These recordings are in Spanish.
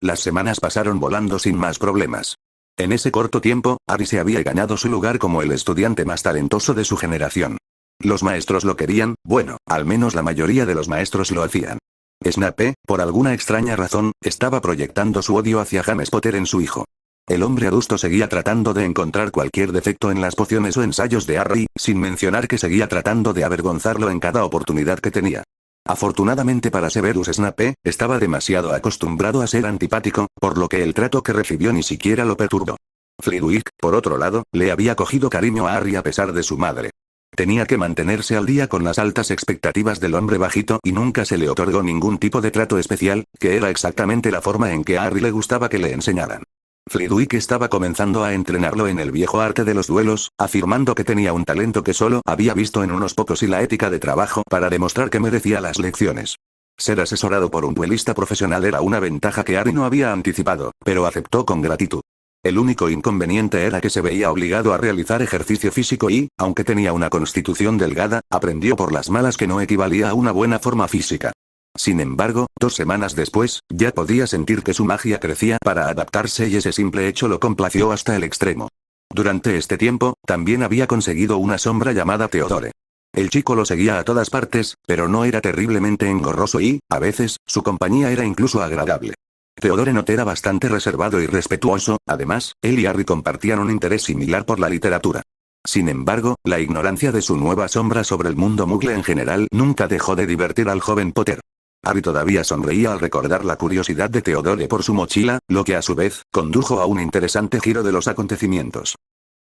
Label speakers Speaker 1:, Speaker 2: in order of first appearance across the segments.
Speaker 1: Las semanas pasaron volando sin más problemas. En ese corto tiempo, Harry se había ganado su lugar como el estudiante más talentoso de su generación. Los maestros lo querían, bueno, al menos la mayoría de los maestros lo hacían. Snape, por alguna extraña razón, estaba proyectando su odio hacia James Potter en su hijo. El hombre adusto seguía tratando de encontrar cualquier defecto en las pociones o ensayos de Harry, sin mencionar que seguía tratando de avergonzarlo en cada oportunidad que tenía. Afortunadamente para Severus Snape, estaba demasiado acostumbrado a ser antipático, por lo que el trato que recibió ni siquiera lo perturbó. Flitwick, por otro lado, le había cogido cariño a Harry a pesar de su madre. Tenía que mantenerse al día con las altas expectativas del hombre bajito y nunca se le otorgó ningún tipo de trato especial, que era exactamente la forma en que a Harry le gustaba que le enseñaran. Flitwick estaba comenzando a entrenarlo en el viejo arte de los duelos, afirmando que tenía un talento que solo había visto en unos pocos y la ética de trabajo para demostrar que merecía las lecciones. Ser asesorado por un duelista profesional era una ventaja que Harry no había anticipado, pero aceptó con gratitud. El único inconveniente era que se veía obligado a realizar ejercicio físico y, aunque tenía una constitución delgada, aprendió por las malas que no equivalía a una buena forma física. Sin embargo, 2 semanas después, ya podía sentir que su magia crecía para adaptarse y ese simple hecho lo complació hasta el extremo. Durante este tiempo, también había conseguido una sombra llamada Theodore. El chico lo seguía a todas partes, pero no era terriblemente engorroso y, a veces, su compañía era incluso agradable. Theodore no era bastante reservado y respetuoso, además, él y Harry compartían un interés similar por la literatura. Sin embargo, la ignorancia de su nueva sombra sobre el mundo muggle en general nunca dejó de divertir al joven Potter. Harry todavía sonreía al recordar la curiosidad de Theodore por su mochila, lo que a su vez, condujo a un interesante giro de los acontecimientos.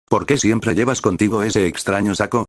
Speaker 1: ¿Por qué siempre llevas contigo ese extraño saco?,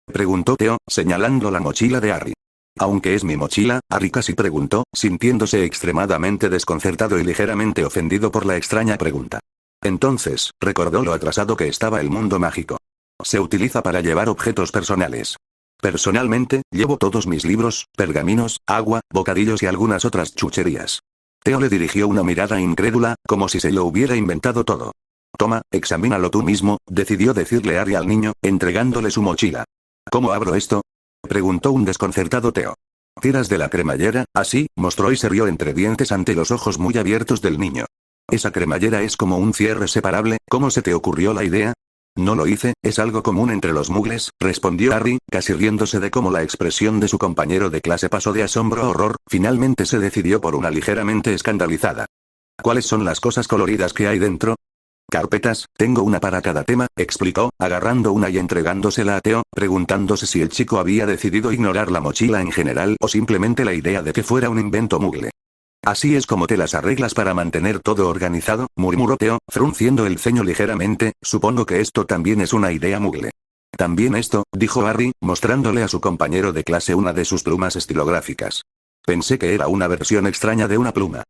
Speaker 1: preguntó Theo, señalando la mochila de Harry. Aunque es mi mochila, Harry casi preguntó, sintiéndose extremadamente desconcertado y ligeramente ofendido por la extraña pregunta. Entonces, recordó lo atrasado que estaba el mundo mágico. Se utiliza para llevar objetos personales. Personalmente, llevo todos mis libros, pergaminos, agua, bocadillos y algunas otras chucherías. Theo le dirigió una mirada incrédula, como si se lo hubiera inventado todo. Toma, examínalo tú mismo, decidió decirle Harry al niño, entregándole su mochila. ¿Cómo abro esto?, preguntó un desconcertado Theo. Tiras de la cremallera, así, mostró y se rió entre dientes ante los ojos muy abiertos del niño. Esa cremallera es como un cierre separable, ¿cómo se te ocurrió la idea? No lo hice, es algo común entre los muggles, respondió Harry, casi riéndose de cómo la expresión de su compañero de clase pasó de asombro a horror, finalmente se decidió por una ligeramente escandalizada. ¿Cuáles son las cosas coloridas que hay dentro? Carpetas, tengo una para cada tema, explicó, agarrando una y entregándosela a Theo, preguntándose si el chico había decidido ignorar la mochila en general o simplemente la idea de que fuera un invento muggle. Así es como te las arreglas para mantener todo organizado, murmuró Theo, frunciendo el ceño ligeramente, supongo que esto también es una idea muggle. También esto, dijo Harry, mostrándole a su compañero de clase una de sus plumas estilográficas. Pensé que era una versión extraña de una pluma.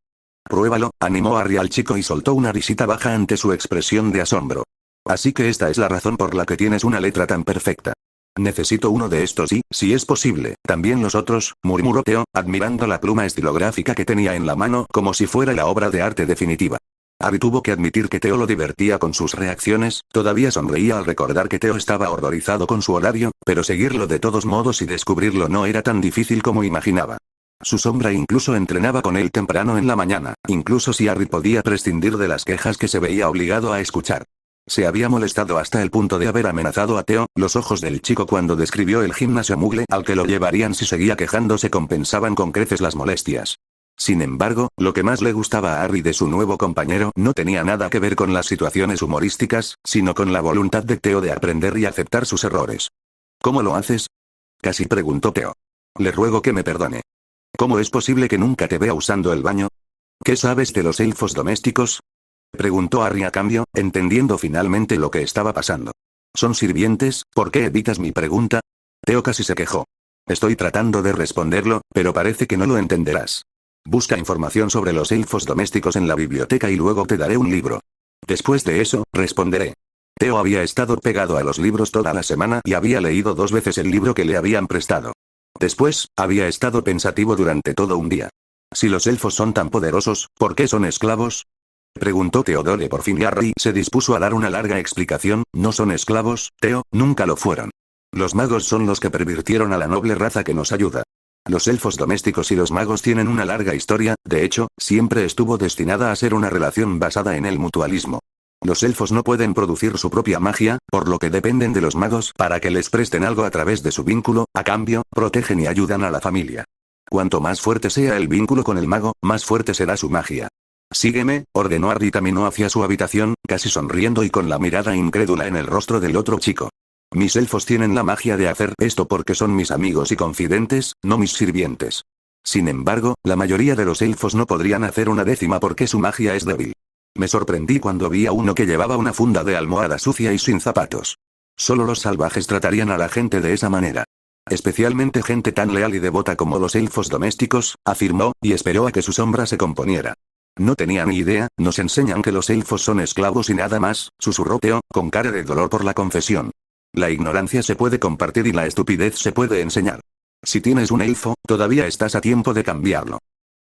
Speaker 1: Pruébalo, animó Harry al chico y soltó una risita baja ante su expresión de asombro. Así que esta es la razón por la que tienes una letra tan perfecta. Necesito uno de estos y, si es posible, también los otros, murmuró Theo, admirando la pluma estilográfica que tenía en la mano como si fuera la obra de arte definitiva. Harry tuvo que admitir que Theo lo divertía con sus reacciones, todavía sonreía al recordar que Theo estaba horrorizado con su horario, pero seguirlo de todos modos y descubrirlo no era tan difícil como imaginaba. Su sombra incluso entrenaba con él temprano en la mañana, incluso si Harry podía prescindir de las quejas que se veía obligado a escuchar. Se había molestado hasta el punto de haber amenazado a Theo, los ojos del chico cuando describió el gimnasio muggle al que lo llevarían si seguía quejándose compensaban con creces las molestias. Sin embargo, lo que más le gustaba a Harry de su nuevo compañero no tenía nada que ver con las situaciones humorísticas, sino con la voluntad de Theo de aprender y aceptar sus errores. ¿Cómo lo haces?, casi preguntó Theo. Le ruego que me perdone. ¿Cómo es posible que nunca te vea usando el baño? ¿Qué sabes de los elfos domésticos?, preguntó Harry a cambio, entendiendo finalmente lo que estaba pasando. ¿Son sirvientes? ¿Por qué evitas mi pregunta? Theo casi se quejó. Estoy tratando de responderlo, pero parece que no lo entenderás. Busca información sobre los elfos domésticos en la biblioteca y luego te daré un libro. Después de eso, responderé. Theo había estado pegado a los libros toda la semana y había leído 2 veces el libro que le habían prestado. Después, había estado pensativo durante todo un día. Si los elfos son tan poderosos, ¿por qué son esclavos?, preguntó Theodore por fin y Harry se dispuso a dar una larga explicación. No son esclavos, Theo, nunca lo fueron. Los magos son los que pervirtieron a la noble raza que nos ayuda. Los elfos domésticos y los magos tienen una larga historia, de hecho, siempre estuvo destinada a ser una relación basada en el mutualismo. Los elfos no pueden producir su propia magia, por lo que dependen de los magos para que les presten algo a través de su vínculo, a cambio, protegen y ayudan a la familia. Cuanto más fuerte sea el vínculo con el mago, más fuerte será su magia. Sígueme, ordenó Harry y caminó hacia su habitación, casi sonriendo y con la mirada incrédula en el rostro del otro chico. Mis elfos tienen la magia de hacer esto porque son mis amigos y confidentes, no mis sirvientes. Sin embargo, la mayoría de los elfos no podrían hacer una décima porque su magia es débil. Me sorprendí cuando vi a uno que llevaba una funda de almohada sucia y sin zapatos. Solo los salvajes tratarían a la gente de esa manera. Especialmente gente tan leal y devota como los elfos domésticos, afirmó, y esperó a que su sombra se componiera. No tenía ni idea, nos enseñan que los elfos son esclavos y nada más, susurró Theo, con cara de dolor por la confesión. La ignorancia se puede compartir y la estupidez se puede enseñar. Si tienes un elfo, todavía estás a tiempo de cambiarlo.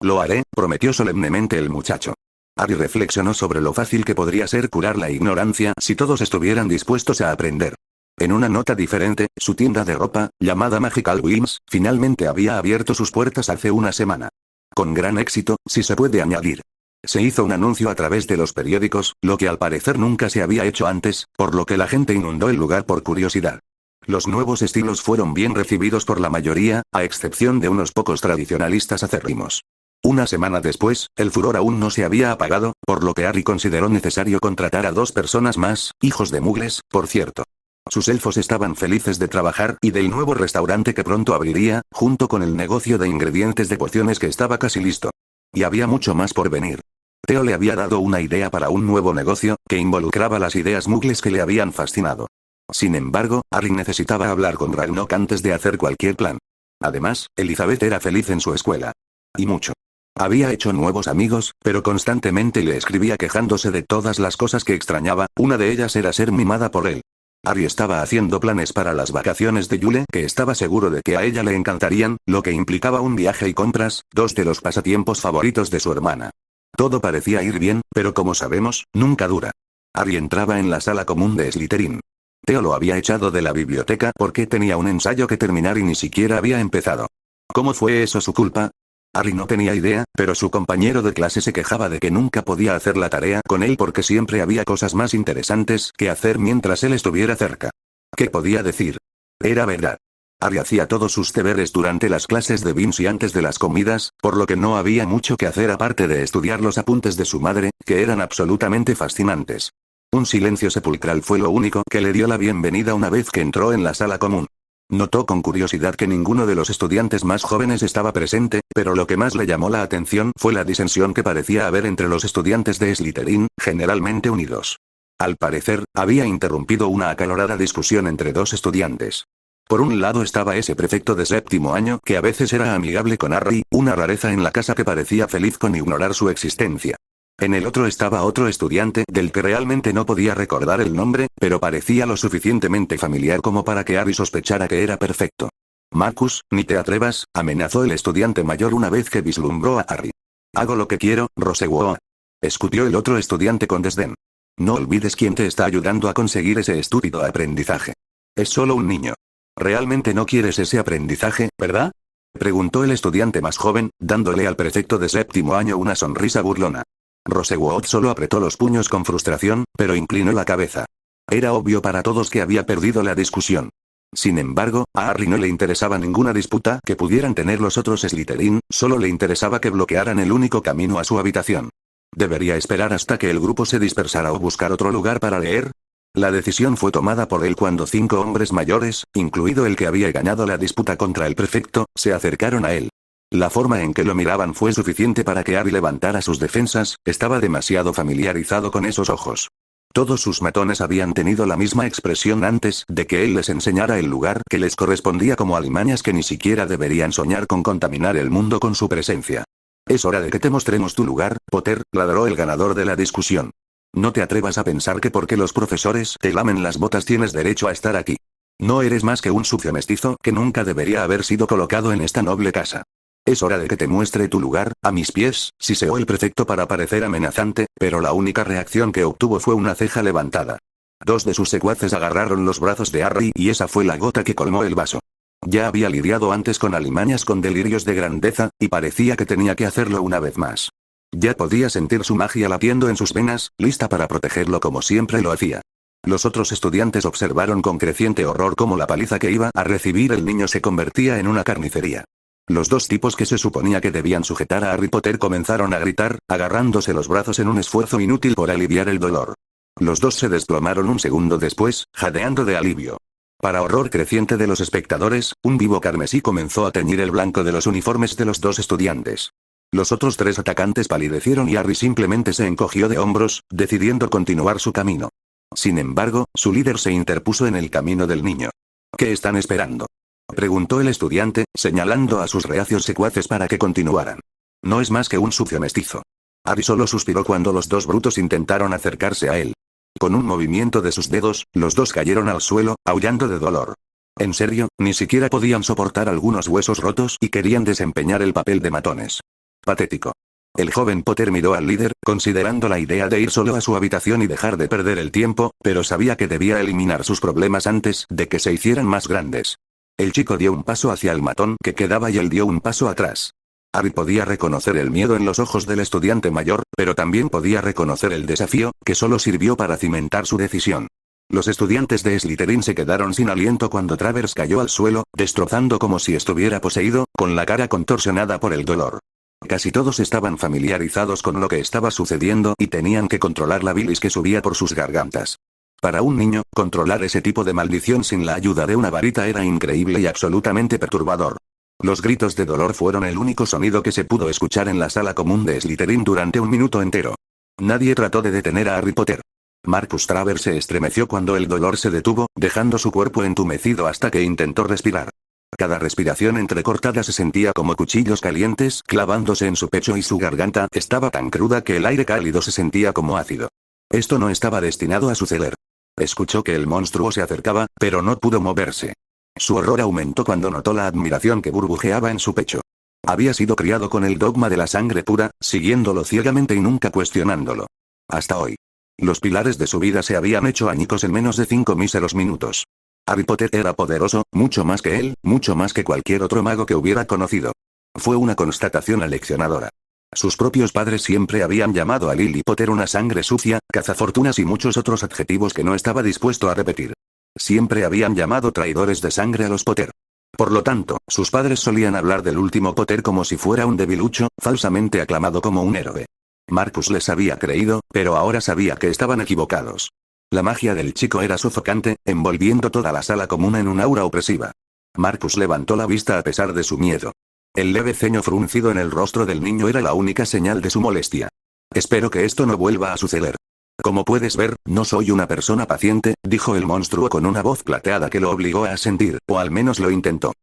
Speaker 1: Lo haré, prometió solemnemente el muchacho. Harry reflexionó sobre lo fácil que podría ser curar la ignorancia si todos estuvieran dispuestos a aprender. En una nota diferente, su tienda de ropa, llamada Magical Whims, finalmente había abierto sus puertas hace una semana. Con gran éxito, si se puede añadir. Se hizo un anuncio a través de los periódicos, lo que al parecer nunca se había hecho antes, por lo que la gente inundó el lugar por curiosidad. Los nuevos estilos fueron bien recibidos por la mayoría, a excepción de unos pocos tradicionalistas acérrimos. Una semana después, el furor aún no se había apagado, por lo que Harry consideró necesario contratar a 2 personas más, hijos de mugles, por cierto. Sus elfos estaban felices de trabajar y del nuevo restaurante que pronto abriría, junto con el negocio de ingredientes de pociones que estaba casi listo. Y había mucho más por venir. Theo le había dado una idea para un nuevo negocio, que involucraba las ideas mugles que le habían fascinado. Sin embargo, Harry necesitaba hablar con Ragnarok antes de hacer cualquier plan. Además, Elizabeth era feliz en su escuela. Y mucho. Había hecho nuevos amigos, pero constantemente le escribía quejándose de todas las cosas que extrañaba, una de ellas era ser mimada por él. Harry estaba haciendo planes para las vacaciones de Yule que estaba seguro de que a ella le encantarían, lo que implicaba un viaje y compras, 2 de los pasatiempos favoritos de su hermana. Todo parecía ir bien, pero como sabemos, nunca dura. Harry entraba en la sala común de Slytherin. Theo lo había echado de la biblioteca porque tenía un ensayo que terminar y ni siquiera había empezado. ¿Cómo fue eso su culpa? Harry no tenía idea, pero su compañero de clase se quejaba de que nunca podía hacer la tarea con él porque siempre había cosas más interesantes que hacer mientras él estuviera cerca. ¿Qué podía decir? Era verdad. Harry hacía todos sus deberes durante las clases de Vince y antes de las comidas, por lo que no había mucho que hacer aparte de estudiar los apuntes de su madre, que eran absolutamente fascinantes. Un silencio sepulcral fue lo único que le dio la bienvenida una vez que entró en la sala común. Notó con curiosidad que ninguno de los estudiantes más jóvenes estaba presente, pero lo que más le llamó la atención fue la disensión que parecía haber entre los estudiantes de Slytherin, generalmente unidos. Al parecer, había interrumpido una acalorada discusión entre 2 estudiantes. Por un lado estaba ese prefecto de 7º año que a veces era amigable con Harry, una rareza en la casa que parecía feliz con ignorar su existencia. En el otro estaba otro estudiante del que realmente no podía recordar el nombre, pero parecía lo suficientemente familiar como para que Harry sospechara que era perfecto. Marcus, ni te atrevas, amenazó el estudiante mayor una vez que vislumbró a Harry. Hago lo que quiero, Rosewood. Escupió el otro estudiante con desdén. No olvides quién te está ayudando a conseguir ese estúpido aprendizaje. Es solo un niño. ¿Realmente no quieres ese aprendizaje, verdad? Preguntó el estudiante más joven, dándole al prefecto de 7º año una sonrisa burlona. Rosewood solo apretó los puños con frustración, pero inclinó la cabeza. Era obvio para todos que había perdido la discusión. Sin embargo, a Harry no le interesaba ninguna disputa que pudieran tener los otros Slytherin, solo le interesaba que bloquearan el único camino a su habitación. ¿Debería esperar hasta que el grupo se dispersara o buscar otro lugar para leer? La decisión fue tomada por él cuando 5 hombres mayores, incluido el que había ganado la disputa contra el prefecto, se acercaron a él. La forma en que lo miraban fue suficiente para que Harry levantara sus defensas, estaba demasiado familiarizado con esos ojos. Todos sus matones habían tenido la misma expresión antes de que él les enseñara el lugar que les correspondía como alimañas que ni siquiera deberían soñar con contaminar el mundo con su presencia. Es hora de que te mostremos tu lugar, Potter, ladró el ganador de la discusión. No te atrevas a pensar que porque los profesores te lamen las botas tienes derecho a estar aquí. No eres más que un sucio mestizo que nunca debería haber sido colocado en esta noble casa. Es hora de que te muestre tu lugar, a mis pies, siseó el prefecto para parecer amenazante, pero la única reacción que obtuvo fue una ceja levantada. 2 de sus secuaces agarraron los brazos de Harry y esa fue la gota que colmó el vaso. Ya había lidiado antes con alimañas con delirios de grandeza, y parecía que tenía que hacerlo una vez más. Ya podía sentir su magia latiendo en sus venas, lista para protegerlo como siempre lo hacía. Los otros estudiantes observaron con creciente horror cómo la paliza que iba a recibir el niño se convertía en una carnicería. Los dos tipos que se suponía que debían sujetar a Harry Potter comenzaron a gritar, agarrándose los brazos en un esfuerzo inútil por aliviar el dolor. Los dos se desplomaron un segundo después, jadeando de alivio. Para horror creciente de los espectadores, un vivo carmesí comenzó a teñir el blanco de los uniformes de los dos estudiantes. Los otros tres atacantes palidecieron y Harry simplemente se encogió de hombros, decidiendo continuar su camino. Sin embargo, su líder se interpuso en el camino del niño. ¿Qué están esperando?, preguntó el estudiante, señalando a sus reacios secuaces para que continuaran. No es más que un sucio mestizo. Harry solo suspiró cuando los dos brutos intentaron acercarse a él. Con un movimiento de sus dedos, los dos cayeron al suelo, aullando de dolor. En serio, ni siquiera podían soportar algunos huesos rotos y querían desempeñar el papel de matones. Patético. El joven Potter miró al líder, considerando la idea de ir solo a su habitación y dejar de perder el tiempo, pero sabía que debía eliminar sus problemas antes de que se hicieran más grandes. El chico dio un paso hacia el matón que quedaba y él dio un paso atrás. Harry podía reconocer el miedo en los ojos del estudiante mayor, pero también podía reconocer el desafío, que solo sirvió para cimentar su decisión. Los estudiantes de Slytherin se quedaron sin aliento cuando Travers cayó al suelo, destrozando como si estuviera poseído, con la cara contorsionada por el dolor. Casi todos estaban familiarizados con lo que estaba sucediendo y tenían que controlar la bilis que subía por sus gargantas. Para un niño, controlar ese tipo de maldición sin la ayuda de una varita era increíble y absolutamente perturbador. Los gritos de dolor fueron el único sonido que se pudo escuchar en la sala común de Slytherin durante un minuto entero. Nadie trató de detener a Harry Potter. Marcus Travers se estremeció cuando el dolor se detuvo, dejando su cuerpo entumecido hasta que intentó respirar. Cada respiración entrecortada se sentía como cuchillos calientes clavándose en su pecho y su garganta estaba tan cruda que el aire cálido se sentía como ácido. Esto no estaba destinado a suceder. Escuchó que el monstruo se acercaba, pero no pudo moverse. Su horror aumentó cuando notó la admiración que burbujeaba en su pecho. Había sido criado con el dogma de la sangre pura, siguiéndolo ciegamente y nunca cuestionándolo. Hasta hoy. Los pilares de su vida se habían hecho añicos en menos de 5 míseros minutos. Harry Potter era poderoso, mucho más que él, mucho más que cualquier otro mago que hubiera conocido. Fue una constatación aleccionadora. Sus propios padres siempre habían llamado a Lily Potter una sangre sucia, cazafortunas y muchos otros adjetivos que no estaba dispuesto a repetir. Siempre habían llamado traidores de sangre a los Potter. Por lo tanto, sus padres solían hablar del último Potter como si fuera un debilucho, falsamente aclamado como un héroe. Marcus les había creído, pero ahora sabía que estaban equivocados. La magia del chico era sofocante, envolviendo toda la sala común en un aura opresiva. Marcus levantó la vista a pesar de su miedo. El leve ceño fruncido en el rostro del niño era la única señal de su molestia. Espero que esto no vuelva a suceder. Como puedes ver, no soy una persona paciente, dijo el monstruo con una voz plateada que lo obligó a asentir, o al menos lo intentó.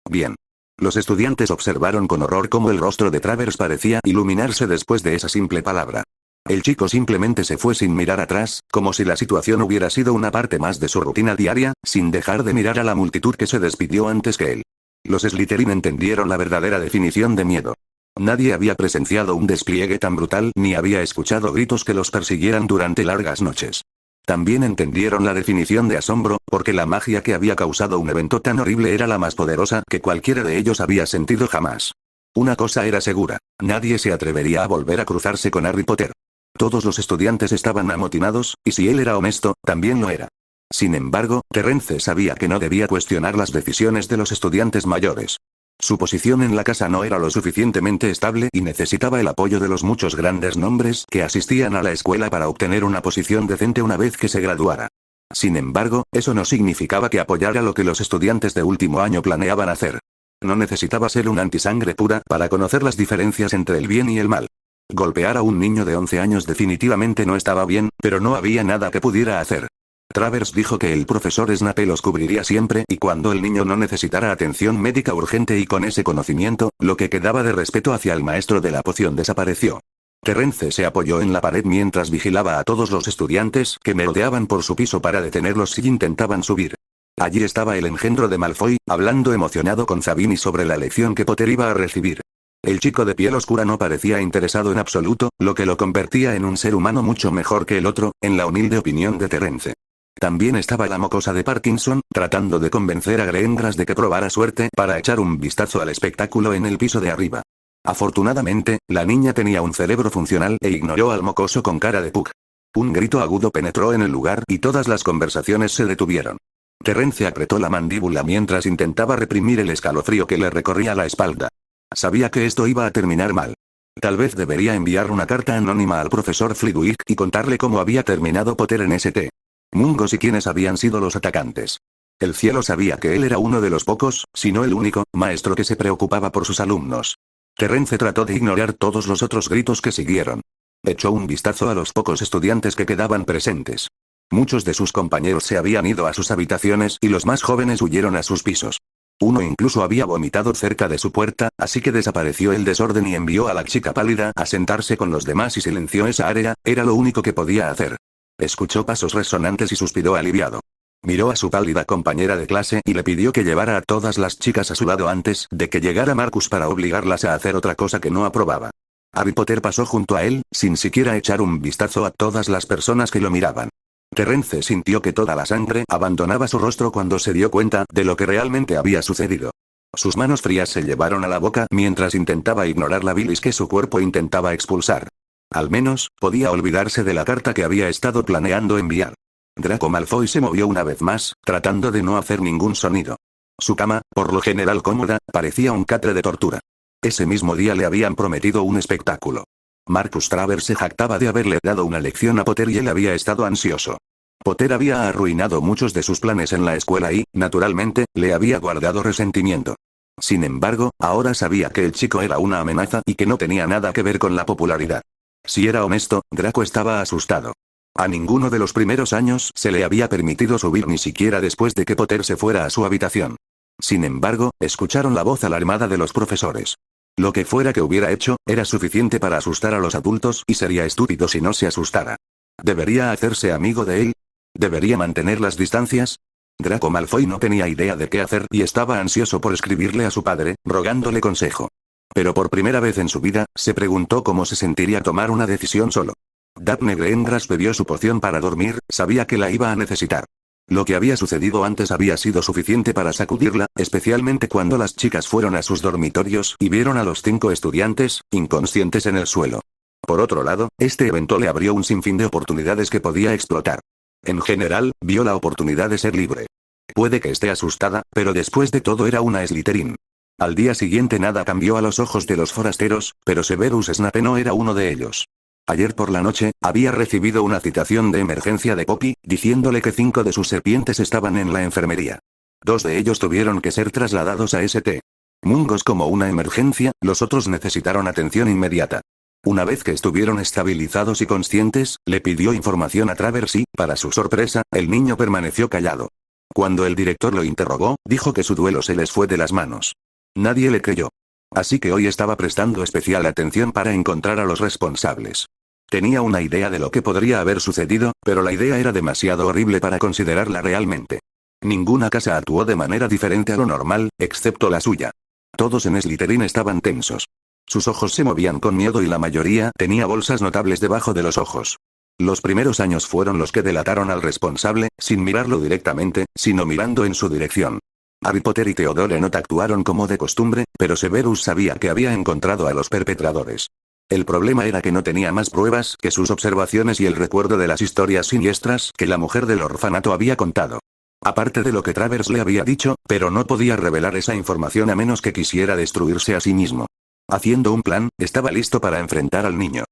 Speaker 1: Bien. Los estudiantes observaron con horror cómo el rostro de Travers parecía iluminarse después de esa simple palabra. El chico simplemente se fue sin mirar atrás, como si la situación hubiera sido una parte más de su rutina diaria, sin dejar de mirar a la multitud que se despidió antes que él. Los Slytherin entendieron la verdadera definición de miedo. Nadie había presenciado un despliegue tan brutal ni había escuchado gritos que los persiguieran durante largas noches. También entendieron la definición de asombro, porque la magia que había causado un evento tan horrible era la más poderosa que cualquiera de ellos había sentido jamás. Una cosa era segura, nadie se atrevería a volver a cruzarse con Harry Potter. Todos los estudiantes estaban amotinados, y si él era honesto, también lo era. Sin embargo, Terence sabía que no debía cuestionar las decisiones de los estudiantes mayores. Su posición en la casa no era lo suficientemente estable y necesitaba el apoyo de los muchos grandes nombres que asistían a la escuela para obtener una posición decente una vez que se graduara. Sin embargo, eso no significaba que apoyara lo que los estudiantes de último año planeaban hacer. No necesitaba ser un antisangre pura para conocer las diferencias entre el bien y el mal. Golpear a un niño de 11 años definitivamente no estaba bien, pero no había nada que pudiera hacer. Travers dijo que el profesor Snape los cubriría siempre y cuando el niño no necesitara atención médica urgente y con ese conocimiento, lo que quedaba de respeto hacia el maestro de la poción desapareció. Terence se apoyó en la pared mientras vigilaba a todos los estudiantes que merodeaban por su piso para detenerlos si intentaban subir. Allí estaba el engendro de Malfoy, hablando emocionado con Zabini sobre la lección que Potter iba a recibir. El chico de piel oscura no parecía interesado en absoluto, lo que lo convertía en un ser humano mucho mejor que el otro, en la humilde opinión de Terence. También estaba la mocosa de Parkinson, tratando de convencer a Greengras de que probara suerte para echar un vistazo al espectáculo en el piso de arriba. Afortunadamente, la niña tenía un cerebro funcional e ignoró al mocoso con cara de pug. Un grito agudo penetró en el lugar y todas las conversaciones se detuvieron. Terence apretó la mandíbula mientras intentaba reprimir el escalofrío que le recorría la espalda. Sabía que esto iba a terminar mal. Tal vez debería enviar una carta anónima al profesor Flitwick y contarle cómo había terminado Potter en St. Mungos y quiénes habían sido los atacantes. El cielo sabía que él era uno de los pocos, si no el único, maestro que se preocupaba por sus alumnos. Terence trató de ignorar todos los otros gritos que siguieron. Echó un vistazo a los pocos estudiantes que quedaban presentes. Muchos de sus compañeros se habían ido a sus habitaciones y los más jóvenes huyeron a sus pisos. Uno incluso había vomitado cerca de su puerta, así que desapareció el desorden y envió a la chica pálida a sentarse con los demás y silenció esa área, era lo único que podía hacer. Escuchó pasos resonantes y suspiró aliviado. Miró a su pálida compañera de clase y le pidió que llevara a todas las chicas a su lado antes de que llegara Marcus para obligarlas a hacer otra cosa que no aprobaba. Harry Potter pasó junto a él, sin siquiera echar un vistazo a todas las personas que lo miraban. Terence sintió que toda la sangre abandonaba su rostro cuando se dio cuenta de lo que realmente había sucedido. Sus manos frías se llevaron a la boca mientras intentaba ignorar la bilis que su cuerpo intentaba expulsar. Al menos, podía olvidarse de la carta que había estado planeando enviar. Draco Malfoy se movió una vez más, tratando de no hacer ningún sonido. Su cama, por lo general cómoda, parecía un catre de tortura. Ese mismo día le habían prometido un espectáculo. Marcus Travers se jactaba de haberle dado una lección a Potter y él había estado ansioso. Potter había arruinado muchos de sus planes en la escuela y, naturalmente, le había guardado resentimiento. Sin embargo, ahora sabía que el chico era una amenaza y que no tenía nada que ver con la popularidad. Si era honesto, Draco estaba asustado. A ninguno de los primeros años se le había permitido subir ni siquiera después de que Potter se fuera a su habitación. Sin embargo, escucharon la voz alarmada de los profesores. Lo que fuera que hubiera hecho, era suficiente para asustar a los adultos y sería estúpido si no se asustara. ¿Debería hacerse amigo de él? ¿Debería mantener las distancias? Draco Malfoy no tenía idea de qué hacer y estaba ansioso por escribirle a su padre, rogándole consejo. Pero por primera vez en su vida, se preguntó cómo se sentiría tomar una decisión solo. Daphne Greengras bebió su poción para dormir, sabía que la iba a necesitar. Lo que había sucedido antes había sido suficiente para sacudirla, especialmente cuando las chicas fueron a sus dormitorios y vieron a los 5 estudiantes, inconscientes en el suelo. Por otro lado, este evento le abrió un sinfín de oportunidades que podía explotar. En general, vio la oportunidad de ser libre. Puede que esté asustada, pero después de todo era una Slytherin. Al día siguiente nada cambió a los ojos de los forasteros, pero Severus Snape no era uno de ellos. Ayer por la noche, había recibido una citación de emergencia de Poppy, diciéndole que 5 de sus serpientes estaban en la enfermería. 2 de ellos tuvieron que ser trasladados a St. Mungos como una emergencia, los otros necesitaron atención inmediata. Una vez que estuvieron estabilizados y conscientes, le pidió información a Travers y, para su sorpresa, el niño permaneció callado. Cuando el director lo interrogó, dijo que su duelo se les fue de las manos. Nadie le creyó. Así que hoy estaba prestando especial atención para encontrar a los responsables. Tenía una idea de lo que podría haber sucedido, pero la idea era demasiado horrible para considerarla realmente. Ninguna casa actuó de manera diferente a lo normal, excepto la suya. Todos en Slytherin estaban tensos. Sus ojos se movían con miedo y la mayoría tenía bolsas notables debajo de los ojos. Los primeros años fueron los que delataron al responsable, sin mirarlo directamente, sino mirando en su dirección. Harry Potter y Theodore Nott actuaron como de costumbre, pero Severus sabía que había encontrado a los perpetradores. El problema era que no tenía más pruebas que sus observaciones y el recuerdo de las historias siniestras que la mujer del orfanato había contado. Aparte de lo que Travers le había dicho, pero no podía revelar esa información a menos que quisiera destruirse a sí mismo. Haciendo un plan, estaba listo para enfrentar al niño.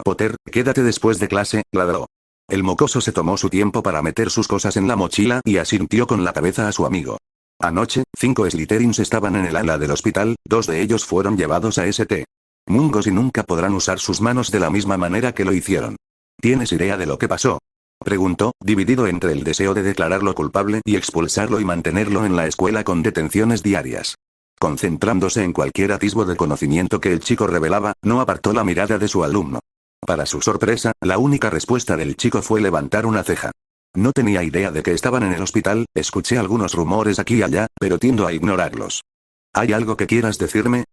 Speaker 1: Potter, quédate después de clase, ladró. El mocoso se tomó su tiempo para meter sus cosas en la mochila y asintió con la cabeza a su amigo. Anoche, 5 Slytherins estaban en el ala del hospital, 2 de ellos fueron llevados a St. Mungos y nunca podrán usar sus manos de la misma manera que lo hicieron. ¿Tienes idea de lo que pasó? Preguntó, dividido entre el deseo de declararlo culpable y expulsarlo y mantenerlo en la escuela con detenciones diarias. Concentrándose en cualquier atisbo de conocimiento que el chico revelaba, no apartó la mirada de su alumno. Para su sorpresa, la única respuesta del chico fue levantar una ceja. No tenía idea de que estaban en el hospital, escuché algunos rumores aquí y allá, pero tiendo a ignorarlos. ¿Hay algo que quieras decirme?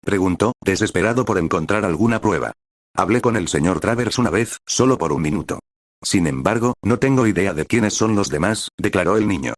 Speaker 1: Preguntó, desesperado por encontrar alguna prueba. Hablé con el señor Travers una vez, solo por un minuto. Sin embargo, no tengo idea de quiénes son los demás, declaró el niño.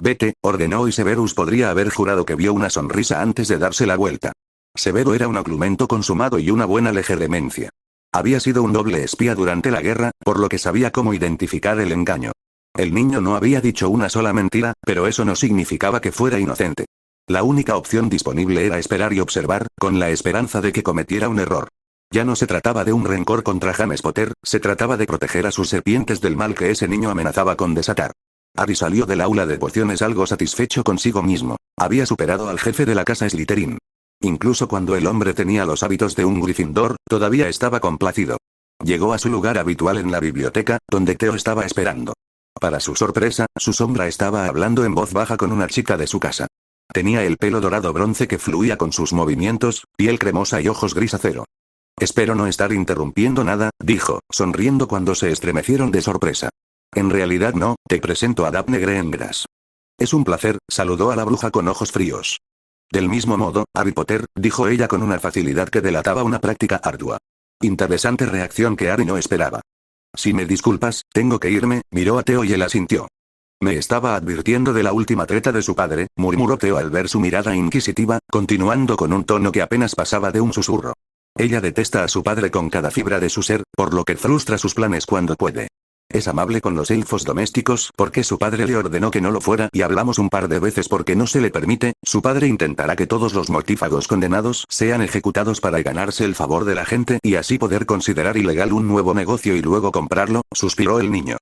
Speaker 1: Vete, ordenó y Severus podría haber jurado que vio una sonrisa antes de darse la vuelta. Severo era un oclumento consumado y una buena legerdemancia. Había sido un doble espía durante la guerra, por lo que sabía cómo identificar el engaño. El niño no había dicho una sola mentira, pero eso no significaba que fuera inocente. La única opción disponible era esperar y observar, con la esperanza de que cometiera un error. Ya no se trataba de un rencor contra James Potter, se trataba de proteger a sus serpientes del mal que ese niño amenazaba con desatar. Harry salió del aula de pociones algo satisfecho consigo mismo. Había superado al jefe de la casa Slytherin. Incluso cuando el hombre tenía los hábitos de un Gryffindor, todavía estaba complacido. Llegó a su lugar habitual en la biblioteca, donde Theo estaba esperando. Para su sorpresa, su sombra estaba hablando en voz baja con una chica de su casa. Tenía el pelo dorado bronce que fluía con sus movimientos, piel cremosa y ojos gris acero. Espero no estar interrumpiendo nada, dijo, sonriendo cuando se estremecieron de sorpresa. En realidad no, te presento a Daphne Greengrass. Es un placer, saludó a la bruja con ojos fríos. Del mismo modo, Harry Potter, dijo ella con una facilidad que delataba una práctica ardua. Interesante reacción que Harry no esperaba. Si me disculpas, tengo que irme, miró a Theo y él asintió. Me estaba advirtiendo de la última treta de su padre, murmuró Theo al ver su mirada inquisitiva, continuando con un tono que apenas pasaba de un susurro. Ella detesta a su padre con cada fibra de su ser, por lo que frustra sus planes cuando puede. Es amable con los elfos domésticos porque su padre le ordenó que no lo fuera y hablamos un par de veces porque no se le permite, su padre intentará que todos los mortífagos condenados sean ejecutados para ganarse el favor de la gente y así poder considerar ilegal un nuevo negocio y luego comprarlo, suspiró el niño.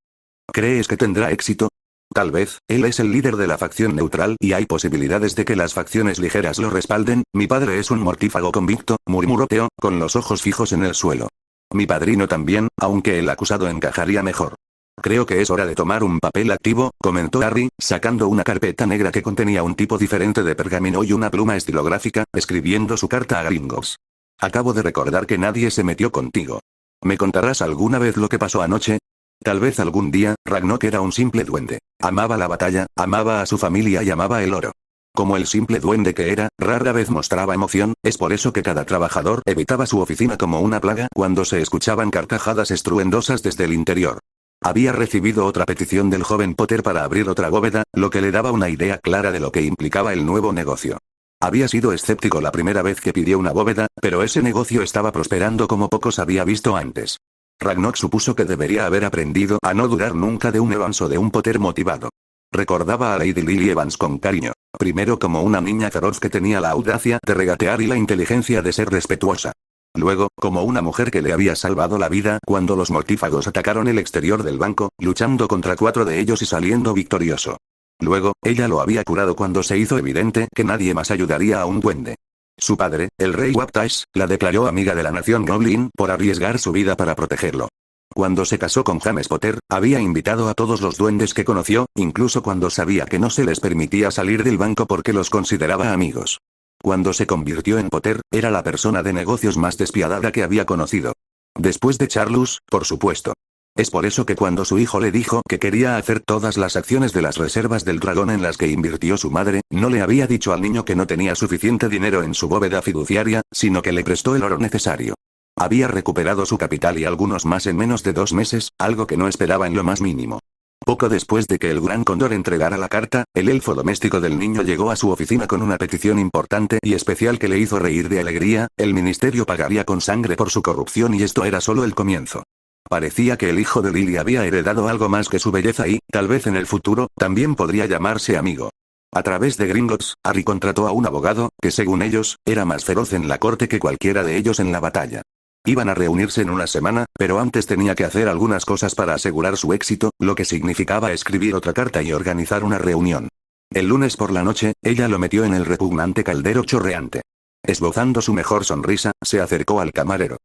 Speaker 1: ¿Crees que tendrá éxito? Tal vez, él es el líder de la facción neutral y hay posibilidades de que las facciones ligeras lo respalden, mi padre es un mortífago convicto, murmuró Theo, con los ojos fijos en el suelo. Mi padrino también, aunque el acusado encajaría mejor. Creo que es hora de tomar un papel activo, comentó Harry, sacando una carpeta negra que contenía un tipo diferente de pergamino y una pluma estilográfica, escribiendo su carta a Gringotts. Acabo de recordar que nadie se metió contigo. ¿Me contarás alguna vez lo que pasó anoche? Tal vez algún día, Ragnarok era un simple duende. Amaba la batalla, amaba a su familia y amaba el oro. Como el simple duende que era, rara vez mostraba emoción, es por eso que cada trabajador evitaba su oficina como una plaga cuando se escuchaban carcajadas estruendosas desde el interior. Había recibido otra petición del joven Potter para abrir otra bóveda, lo que le daba una idea clara de lo que implicaba el nuevo negocio. Había sido escéptico la primera vez que pidió una bóveda, pero ese negocio estaba prosperando como pocos había visto antes. Ragnarok supuso que debería haber aprendido a no dudar nunca de un Evans o de un Potter motivado. Recordaba a Lady Lily Evans con cariño. Primero como una niña feroz que tenía la audacia de regatear y la inteligencia de ser respetuosa. Luego, como una mujer que le había salvado la vida cuando los mortífagos atacaron el exterior del banco, luchando contra 4 de ellos y saliendo victorioso. Luego, ella lo había curado cuando se hizo evidente que nadie más ayudaría a un duende. Su padre, el rey Waptice, la declaró amiga de la nación Goblin por arriesgar su vida para protegerlo. Cuando se casó con James Potter, había invitado a todos los duendes que conoció, incluso cuando sabía que no se les permitía salir del banco porque los consideraba amigos. Cuando se convirtió en Potter, era la persona de negocios más despiadada que había conocido. Después de Charlus, por supuesto. Es por eso que cuando su hijo le dijo que quería hacer todas las acciones de las reservas del dragón en las que invirtió su madre, no le había dicho al niño que no tenía suficiente dinero en su bóveda fiduciaria, sino que le prestó el oro necesario. Había recuperado su capital y algunos más en menos de 2 meses, algo que no esperaba en lo más mínimo. Poco después de que el Gran Cóndor entregara la carta, el elfo doméstico del niño llegó a su oficina con una petición importante y especial que le hizo reír de alegría, el ministerio pagaría con sangre por su corrupción y esto era solo el comienzo. Parecía que el hijo de Lily había heredado algo más que su belleza y, tal vez en el futuro, también podría llamarse amigo. A través de Gringotts, Harry contrató a un abogado, que según ellos, era más feroz en la corte que cualquiera de ellos en la batalla. Iban a reunirse en una semana, pero antes tenía que hacer algunas cosas para asegurar su éxito, lo que significaba escribir otra carta y organizar una reunión. El lunes por la noche, ella lo metió en el repugnante caldero chorreante. Esbozando su mejor sonrisa, se acercó al camarero.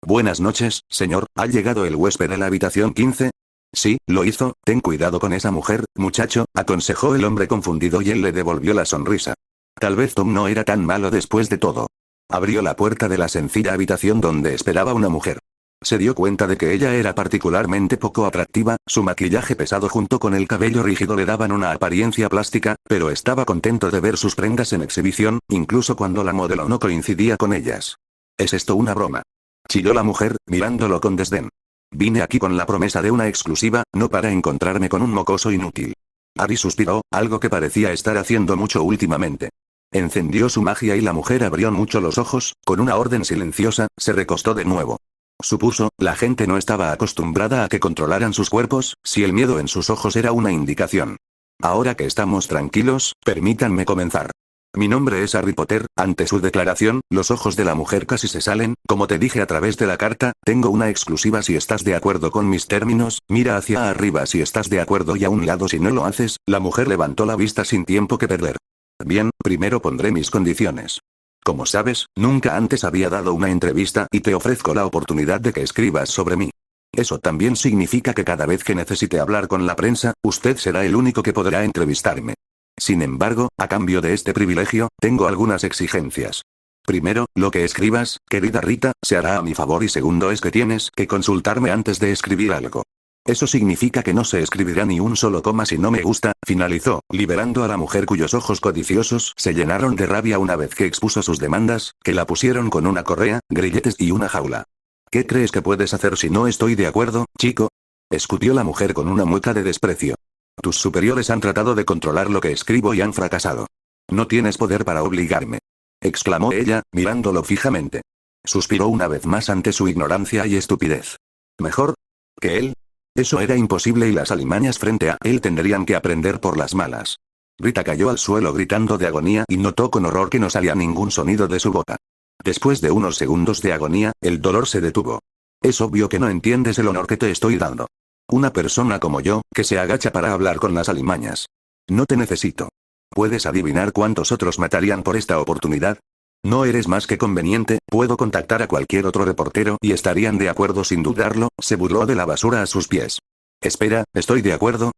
Speaker 1: Buenas noches, señor, ¿ha llegado el huésped de la habitación 15? Sí, lo hizo, ten cuidado con esa mujer, muchacho, aconsejó el hombre confundido y él le devolvió la sonrisa. Tal vez Tom no era tan malo después de todo. Abrió la puerta de la sencilla habitación donde esperaba una mujer. Se dio cuenta de que ella era particularmente poco atractiva, su maquillaje pesado junto con el cabello rígido le daban una apariencia plástica, pero estaba contento de ver sus prendas en exhibición, incluso cuando la modelo no coincidía con ellas. ¿Es esto una broma?, chilló la mujer, mirándolo con desdén. Vine aquí con la promesa de una exclusiva, no para encontrarme con un mocoso inútil. Ari suspiró, algo que parecía estar haciendo mucho últimamente. Encendió su magia y la mujer abrió mucho los ojos, con una orden silenciosa, se recostó de nuevo. Supuso, la gente no estaba acostumbrada a que controlaran sus cuerpos, si el miedo en sus ojos era una indicación. Ahora que estamos tranquilos, permítanme comenzar. Mi nombre es Harry Potter. Ante su declaración, los ojos de la mujer casi se salen, como te dije a través de la carta, tengo una exclusiva si estás de acuerdo con mis términos, mira hacia arriba si estás de acuerdo y a un lado si no lo haces, la mujer levantó la vista sin tiempo que perder. Bien, primero pondré mis condiciones. Como sabes, nunca antes había dado una entrevista y te ofrezco la oportunidad de que escribas sobre mí. Eso también significa que cada vez que necesite hablar con la prensa, usted será el único que podrá entrevistarme. Sin embargo, a cambio de este privilegio, tengo algunas exigencias. Primero, lo que escribas, querida Rita, se hará a mi favor y segundo es que tienes que consultarme antes de escribir algo. Eso significa que no se escribirá ni un solo coma si no me gusta, finalizó, liberando a la mujer cuyos ojos codiciosos se llenaron de rabia una vez que expuso sus demandas, que la pusieron con una correa, grilletes y una jaula. ¿Qué crees que puedes hacer si no estoy de acuerdo, chico? Escupió la mujer con una mueca de desprecio. Tus superiores han tratado de controlar lo que escribo y han fracasado. No tienes poder para obligarme. Exclamó ella, mirándolo fijamente. Suspiró una vez más ante su ignorancia y estupidez. ¿Mejor? ¿Que él? Eso era imposible y las alimañas frente a él tendrían que aprender por las malas. Rita cayó al suelo gritando de agonía y notó con horror que no salía ningún sonido de su boca. Después de unos segundos de agonía, el dolor se detuvo. Es obvio que no entiendes el honor que te estoy dando. Una persona como yo, que se agacha para hablar con las alimañas. No te necesito. ¿Puedes adivinar cuántos otros matarían por esta oportunidad? No eres más que conveniente, puedo contactar a cualquier otro reportero y estarían de acuerdo sin dudarlo, se burló de la basura a sus pies. Espera, estoy de acuerdo,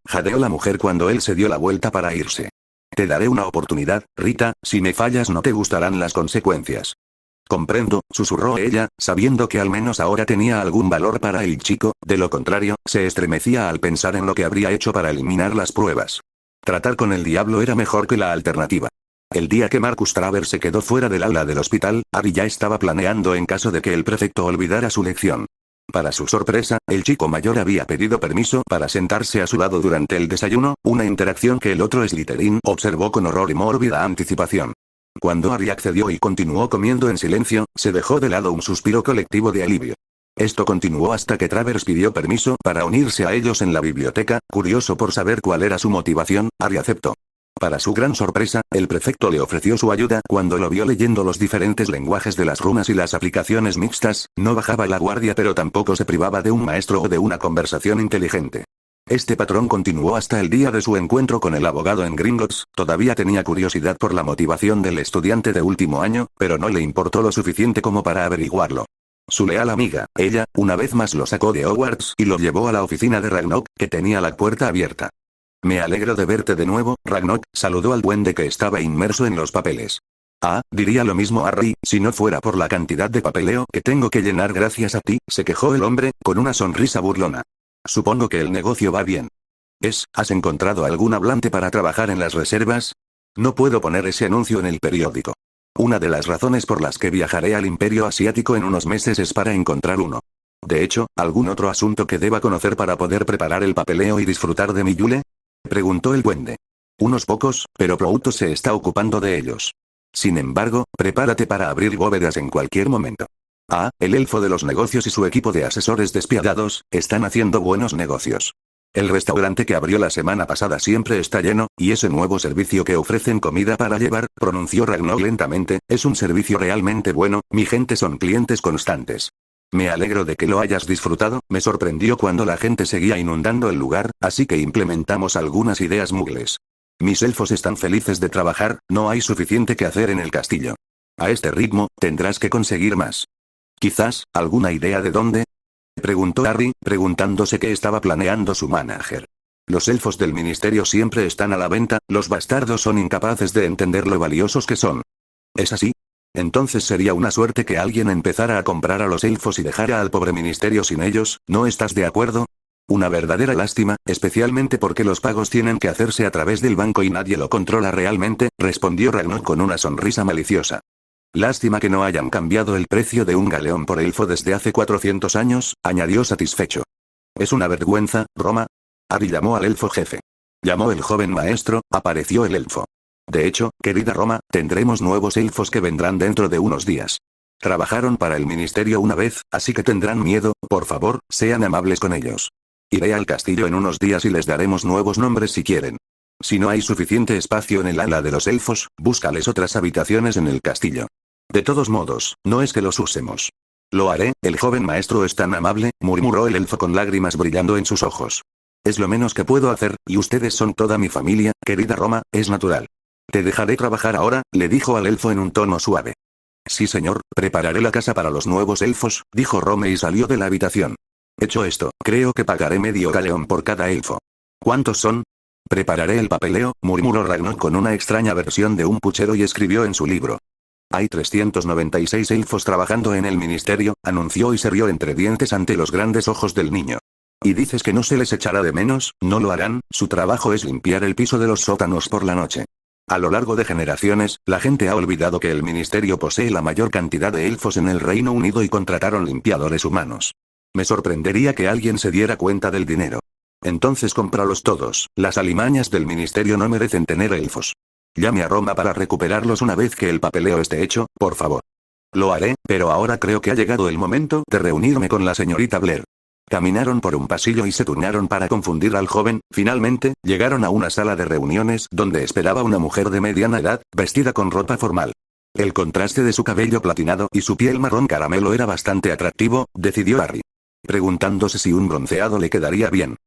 Speaker 1: jadeó la mujer cuando él se dio la vuelta para irse. Te daré una oportunidad, Rita, si me fallas no te gustarán las consecuencias. Comprendo, susurró ella, sabiendo que al menos ahora tenía algún valor para el chico, de lo contrario, se estremecía al pensar en lo que habría hecho para eliminar las pruebas. Tratar con el diablo era mejor que la alternativa. El día que Marcus Travers se quedó fuera del aula del hospital, Harry ya estaba planeando en caso de que el prefecto olvidara su lección. Para su sorpresa, el chico mayor había pedido permiso para sentarse a su lado durante el desayuno, una interacción que el otro Slytherin observó con horror y mórbida anticipación. Cuando Harry accedió y continuó comiendo en silencio, se dejó de lado un suspiro colectivo de alivio. Esto continuó hasta que Travers pidió permiso para unirse a ellos en la biblioteca, curioso por saber cuál era su motivación, Harry aceptó. Para su gran sorpresa, el prefecto le ofreció su ayuda cuando lo vio leyendo los diferentes lenguajes de las runas y las aplicaciones mixtas, no bajaba la guardia pero tampoco se privaba de un maestro o de una conversación inteligente. Este patrón continuó hasta el día de su encuentro con el abogado en Gringotts, todavía tenía curiosidad por la motivación del estudiante de último año, pero no le importó lo suficiente como para averiguarlo. Su leal amiga, ella, una vez más lo sacó de Hogwarts y lo llevó a la oficina de Ragnok, que tenía la puerta abierta. Me alegro de verte de nuevo, Ragnok, saludó al duende que estaba inmerso en los papeles. Ah, diría lo mismo Harry, si no fuera por la cantidad de papeleo que tengo que llenar gracias a ti, se quejó el hombre, con una sonrisa burlona. Supongo que el negocio va bien. ¿Has encontrado algún hablante para trabajar en las reservas? No puedo poner ese anuncio en el periódico. Una de las razones por las que viajaré al Imperio Asiático en unos meses es para encontrar uno. De hecho, ¿algún otro asunto que deba conocer para poder preparar el papeleo y disfrutar de mi Yule? Preguntó el duende. Unos pocos, pero Prouto se está ocupando de ellos. Sin embargo, prepárate para abrir bóvedas en cualquier momento. Ah, el elfo de los negocios y su equipo de asesores despiadados, están haciendo buenos negocios. El restaurante que abrió la semana pasada siempre está lleno, y ese nuevo servicio que ofrecen comida para llevar, pronunció Ragnok lentamente, es un servicio realmente bueno, mi gente son clientes constantes. Me alegro de que lo hayas disfrutado, me sorprendió cuando la gente seguía inundando el lugar, así que implementamos algunas ideas muggles. Mis elfos están felices de trabajar, no hay suficiente que hacer en el castillo. A este ritmo, tendrás que conseguir más. Quizás, ¿alguna idea de dónde? Preguntó Harry, preguntándose qué estaba planeando su manager. Los elfos del ministerio siempre están a la venta, los bastardos son incapaces de entender lo valiosos que son. ¿Es así? Entonces sería una suerte que alguien empezara a comprar a los elfos y dejara al pobre ministerio sin ellos, ¿no estás de acuerdo? Una verdadera lástima, especialmente porque los pagos tienen que hacerse a través del banco y nadie lo controla realmente, respondió Ragnok con una sonrisa maliciosa. Lástima que no hayan cambiado el precio de un galeón por elfo desde hace 400 años, añadió satisfecho. Es una vergüenza, Roma. Harry llamó al elfo jefe. Llamó el joven maestro, apareció el elfo. De hecho, querida Roma, tendremos nuevos elfos que vendrán dentro de unos días. Trabajaron para el ministerio una vez, así que tendrán miedo, por favor, sean amables con ellos. Iré al castillo en unos días y les daremos nuevos nombres si quieren. Si no hay suficiente espacio en el ala de los elfos, búscales otras habitaciones en el castillo. De todos modos, no es que los usemos. Lo haré, el joven maestro es tan amable, murmuró el elfo con lágrimas brillando en sus ojos. Es lo menos que puedo hacer, y ustedes son toda mi familia, querida Roma, es natural. Te dejaré trabajar ahora, le dijo al elfo en un tono suave. Sí señor, prepararé la casa para los nuevos elfos, dijo Rome y salió de la habitación. Hecho esto, creo que pagaré medio galeón por cada elfo. ¿Cuántos son? Prepararé el papeleo, murmuró Ragnarok con una extraña versión de un puchero y escribió en su libro. Hay 396 elfos trabajando en el ministerio, anunció y se rió entre dientes ante los grandes ojos del niño. ¿Y dices que no se les echará de menos? No lo harán, su trabajo es limpiar el piso de los sótanos por la noche. A lo largo de generaciones, la gente ha olvidado que el ministerio posee la mayor cantidad de elfos en el Reino Unido y contrataron limpiadores humanos. Me sorprendería que alguien se diera cuenta del dinero. Entonces cómpralos todos, las alimañas del ministerio no merecen tener elfos. Llame a Roma para recuperarlos una vez que el papeleo esté hecho, por favor. Lo haré, pero ahora creo que ha llegado el momento de reunirme con la señorita Blair. Caminaron por un pasillo y se turnaron para confundir al joven, finalmente, llegaron a una sala de reuniones donde esperaba una mujer de mediana edad, vestida con ropa formal. El contraste de su cabello platinado y su piel marrón caramelo era bastante atractivo, decidió Harry. Preguntándose si un bronceado le quedaría bien.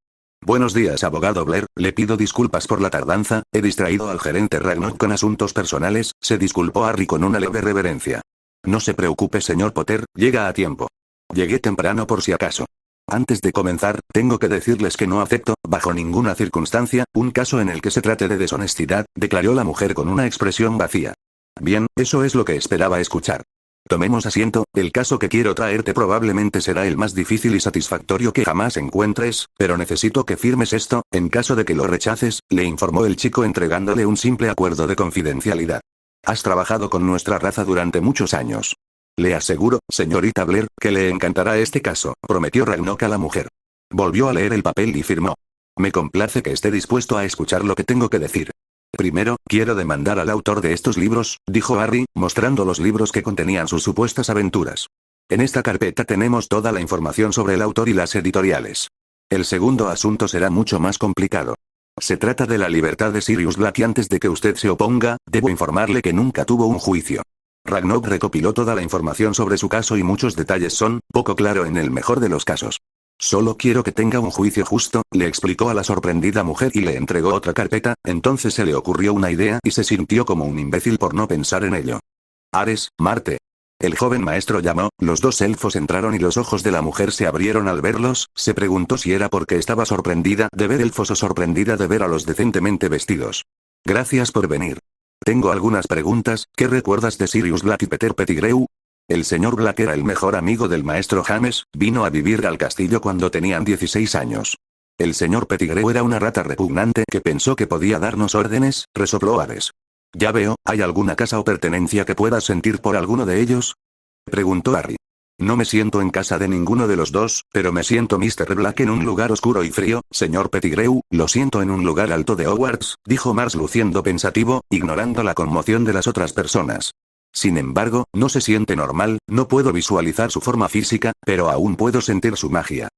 Speaker 1: Buenos días, abogado Blair, le pido disculpas por la tardanza, he distraído al gerente Ragnarok con asuntos personales, se disculpó Harry con una leve reverencia. No se preocupe señor Potter, llega a tiempo. Llegué temprano por si acaso. Antes de comenzar, tengo que decirles que no acepto, bajo ninguna circunstancia, un caso en el que se trate de deshonestidad, declaró la mujer con una expresión vacía. Bien, eso es lo que esperaba escuchar. Tomemos asiento, el caso que quiero traerte probablemente será el más difícil y satisfactorio que jamás encuentres, pero necesito que firmes esto, en caso de que lo rechaces, le informó el chico entregándole un simple acuerdo de confidencialidad. Has trabajado con nuestra raza durante muchos años. Le aseguro, señorita Blair, que le encantará este caso, prometió Ragnarok a la mujer. Volvió a leer el papel y firmó. Me complace que esté dispuesto a escuchar lo que tengo que decir. Primero, quiero demandar al autor de estos libros, dijo Harry, mostrando los libros que contenían sus supuestas aventuras. En esta carpeta tenemos toda la información sobre el autor y las editoriales. El segundo asunto será mucho más complicado. Se trata de la libertad de Sirius Black y antes de que usted se oponga, debo informarle que nunca tuvo un juicio. Ragnarok recopiló toda la información sobre su caso y muchos detalles son, poco claro en el mejor de los casos. Solo quiero que tenga un juicio justo, le explicó a la sorprendida mujer y le entregó otra carpeta, entonces se le ocurrió una idea y se sintió como un imbécil por no pensar en ello. Ares, Marte. El joven maestro llamó, los dos elfos entraron y los ojos de la mujer se abrieron al verlos, se preguntó si era porque estaba sorprendida de ver elfos o sorprendida de ver a los decentemente vestidos. Gracias por venir. Tengo algunas preguntas, ¿qué recuerdas de Sirius Black y Peter Pettigrew? El señor Black era el mejor amigo del maestro James, vino a vivir al castillo cuando tenían 16 años. El señor Pettigrew era una rata repugnante que pensó que podía darnos órdenes, resopló Ares. Ya veo, ¿hay alguna casa o pertenencia que puedas sentir por alguno de ellos? Preguntó Harry. No me siento en casa de ninguno de los dos, pero me siento Mr. Black en un lugar oscuro y frío, señor Pettigrew, lo siento en un lugar alto de Hogwarts, dijo Mars luciendo pensativo, ignorando la conmoción de las otras personas. Sin embargo, no se siente normal, no puedo visualizar su forma física, pero aún puedo sentir su magia.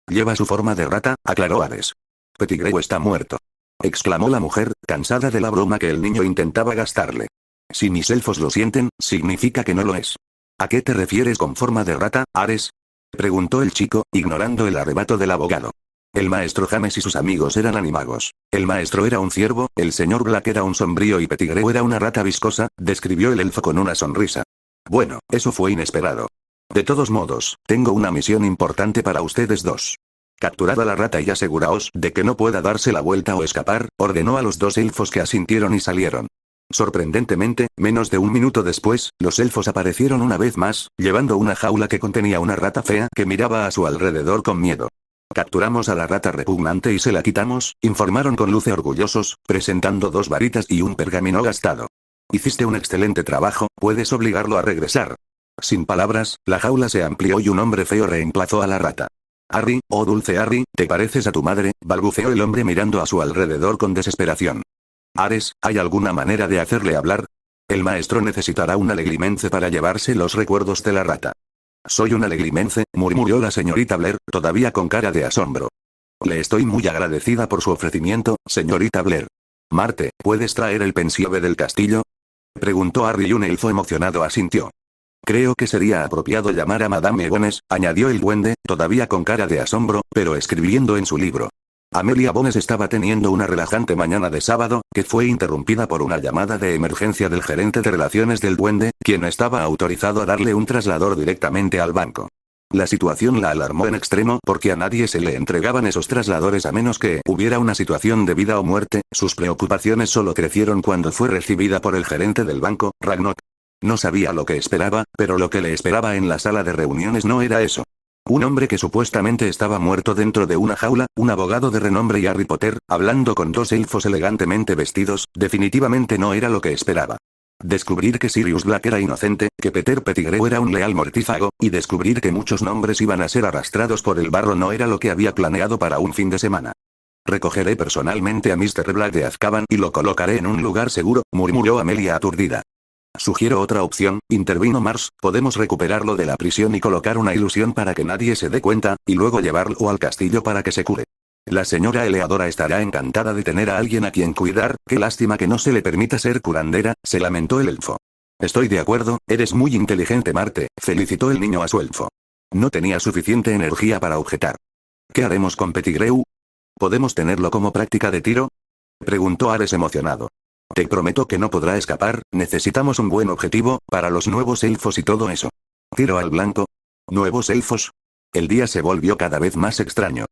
Speaker 1: Lleva su forma de rata, aclaró Ares. Pettigrew está muerto. Exclamó la mujer, cansada de la broma que el niño intentaba gastarle. Si mis elfos lo sienten, significa que no lo es. ¿A qué te refieres con forma de rata, Ares? Preguntó el chico, ignorando el arrebato del abogado. El maestro James y sus amigos eran animagos. El maestro era un ciervo, el señor Black era un sombrío y Pettigrew era una rata viscosa, describió el elfo con una sonrisa. Bueno, eso fue inesperado. De todos modos, tengo una misión importante para ustedes dos. Capturad a la rata y aseguraos de que no pueda darse la vuelta o escapar, ordenó a los dos elfos que asintieron y salieron. Sorprendentemente, menos de un minuto después, los elfos aparecieron una vez más, llevando una jaula que contenía una rata fea que miraba a su alrededor con miedo. Capturamos a la rata repugnante y se la quitamos, informaron con luce orgullosos, presentando 2 varitas y un pergamino gastado. Hiciste un excelente trabajo, puedes obligarlo a regresar. Sin palabras, la jaula se amplió y un hombre feo reemplazó a la rata. Harry, oh dulce Harry, ¿te pareces a tu madre?, balbuceó el hombre mirando a su alrededor con desesperación. Ares, ¿hay alguna manera de hacerle hablar? El maestro necesitará un alegrimence para llevarse los recuerdos de la rata. Soy un alegrimence, murmuró la señorita Blair, todavía con cara de asombro. Le estoy muy agradecida por su ofrecimiento, señorita Blair. Marte, ¿puedes traer el pensieve del castillo?, preguntó Harry y un elfo emocionado asintió. Creo que sería apropiado llamar a Madame Bones, añadió el duende, todavía con cara de asombro, pero escribiendo en su libro. Amelia Bones estaba teniendo una relajante mañana de sábado, que fue interrumpida por una llamada de emergencia del gerente de relaciones del duende, quien estaba autorizado a darle un traslador directamente al banco. La situación la alarmó en extremo porque a nadie se le entregaban esos trasladores a menos que hubiera una situación de vida o muerte. Sus preocupaciones solo crecieron cuando fue recibida por el gerente del banco, Ragnok. No sabía lo que esperaba, pero lo que le esperaba en la sala de reuniones no era eso. Un hombre que supuestamente estaba muerto dentro de una jaula, un abogado de renombre y Harry Potter, hablando con dos elfos elegantemente vestidos, definitivamente no era lo que esperaba. Descubrir que Sirius Black era inocente, que Peter Pettigrew era un leal mortífago, y descubrir que muchos nombres iban a ser arrastrados por el barro no era lo que había planeado para un fin de semana. Recogeré personalmente a Mr. Black de Azkaban y lo colocaré en un lugar seguro, murmuró Amelia aturdida. Sugiero otra opción, intervino Mars, podemos recuperarlo de la prisión y colocar una ilusión para que nadie se dé cuenta, y luego llevarlo al castillo para que se cure. La señora Eleadora estará encantada de tener a alguien a quien cuidar, qué lástima que no se le permita ser curandera, se lamentó el elfo. Estoy de acuerdo, eres muy inteligente Marte, felicitó el niño a su elfo. No tenía suficiente energía para objetar. ¿Qué haremos con Pettigrew? ¿Podemos tenerlo como práctica de tiro?, preguntó Ares emocionado. Te prometo que no podrá escapar, necesitamos un buen objetivo, para los nuevos elfos y todo eso. Tiro al blanco. ¿Nuevos elfos? El día se volvió cada vez más extraño.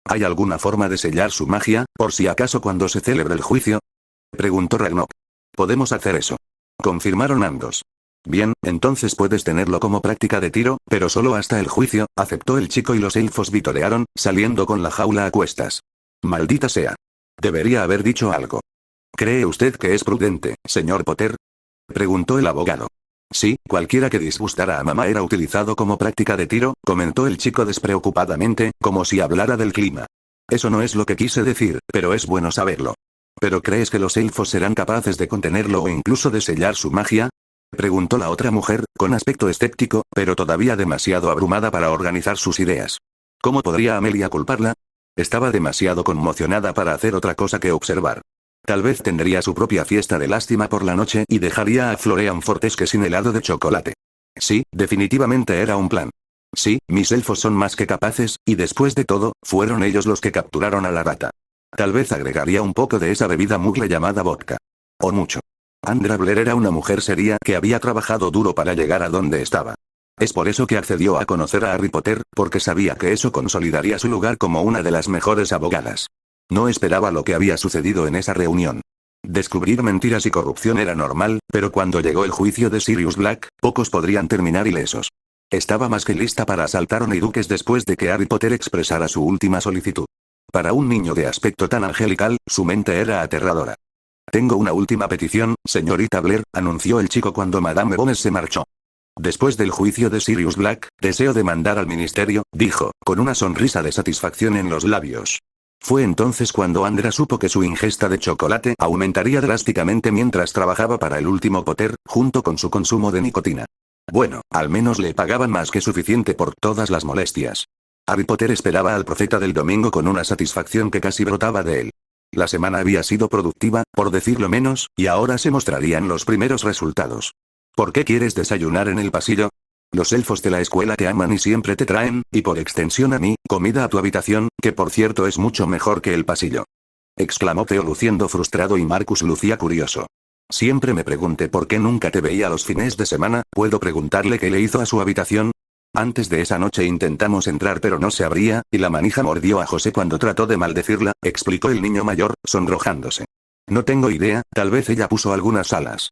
Speaker 1: ¿Hay alguna forma de sellar su magia, por si acaso cuando se celebre el juicio?, preguntó Ragnok. Podemos hacer eso. Confirmaron ambos. Bien, entonces puedes tenerlo como práctica de tiro, pero solo hasta el juicio, aceptó el chico y los elfos vitorearon, saliendo con la jaula a cuestas. Maldita sea. Debería haber dicho algo. ¿Cree usted que es prudente, señor Potter?, preguntó el abogado. Sí, cualquiera que disgustara a mamá era utilizado como práctica de tiro, comentó el chico despreocupadamente, como si hablara del clima. Eso no es lo que quise decir, pero es bueno saberlo. ¿Pero crees que los elfos serán capaces de contenerlo o incluso de sellar su magia?, preguntó la otra mujer, con aspecto escéptico, pero todavía demasiado abrumada para organizar sus ideas. ¿Cómo podría Amelia culparla? Estaba demasiado conmocionada para hacer otra cosa que observar. Tal vez tendría su propia fiesta de lástima por la noche y dejaría a Florian Fortesque sin helado de chocolate. Sí, definitivamente era un plan. Sí, mis elfos son más que capaces, y después de todo, fueron ellos los que capturaron a la rata. Tal vez agregaría un poco de esa bebida mugle llamada vodka. O mucho. Andra Blair era una mujer seria que había trabajado duro para llegar a donde estaba. Es por eso que accedió a conocer a Harry Potter, porque sabía que eso consolidaría su lugar como una de las mejores abogadas. No esperaba lo que había sucedido en esa reunión. Descubrir mentiras y corrupción era normal, pero cuando llegó el juicio de Sirius Black, pocos podrían terminar ilesos. Estaba más que lista para asaltar Honeyduques después de que Harry Potter expresara su última solicitud. Para un niño de aspecto tan angelical, su mente era aterradora. Tengo una última petición, señorita Blair, anunció el chico cuando Madame Bones se marchó. Después del juicio de Sirius Black, deseo demandar al ministerio, dijo, con una sonrisa de satisfacción en los labios. Fue entonces cuando Andra supo que su ingesta de chocolate aumentaría drásticamente mientras trabajaba para el último Potter, junto con su consumo de nicotina. Bueno, al menos le pagaban más que suficiente por todas las molestias. Harry Potter esperaba al profeta del domingo con una satisfacción que casi brotaba de él. La semana había sido productiva, por decirlo menos, y ahora se mostrarían los primeros resultados. ¿Por qué quieres desayunar en el pasillo? Los elfos de la escuela te aman y siempre te traen, y por extensión a mí, comida a tu habitación, que por cierto es mucho mejor que el pasillo. Exclamó Theo luciendo frustrado y Marcus lucía curioso. Siempre me pregunté por qué nunca te veía los fines de semana, ¿puedo preguntarle qué le hizo a su habitación? Antes de esa noche intentamos entrar pero no se abría, y la manija mordió a José cuando trató de maldecirla, explicó el niño mayor, sonrojándose. No tengo idea, tal vez ella puso algunas alas.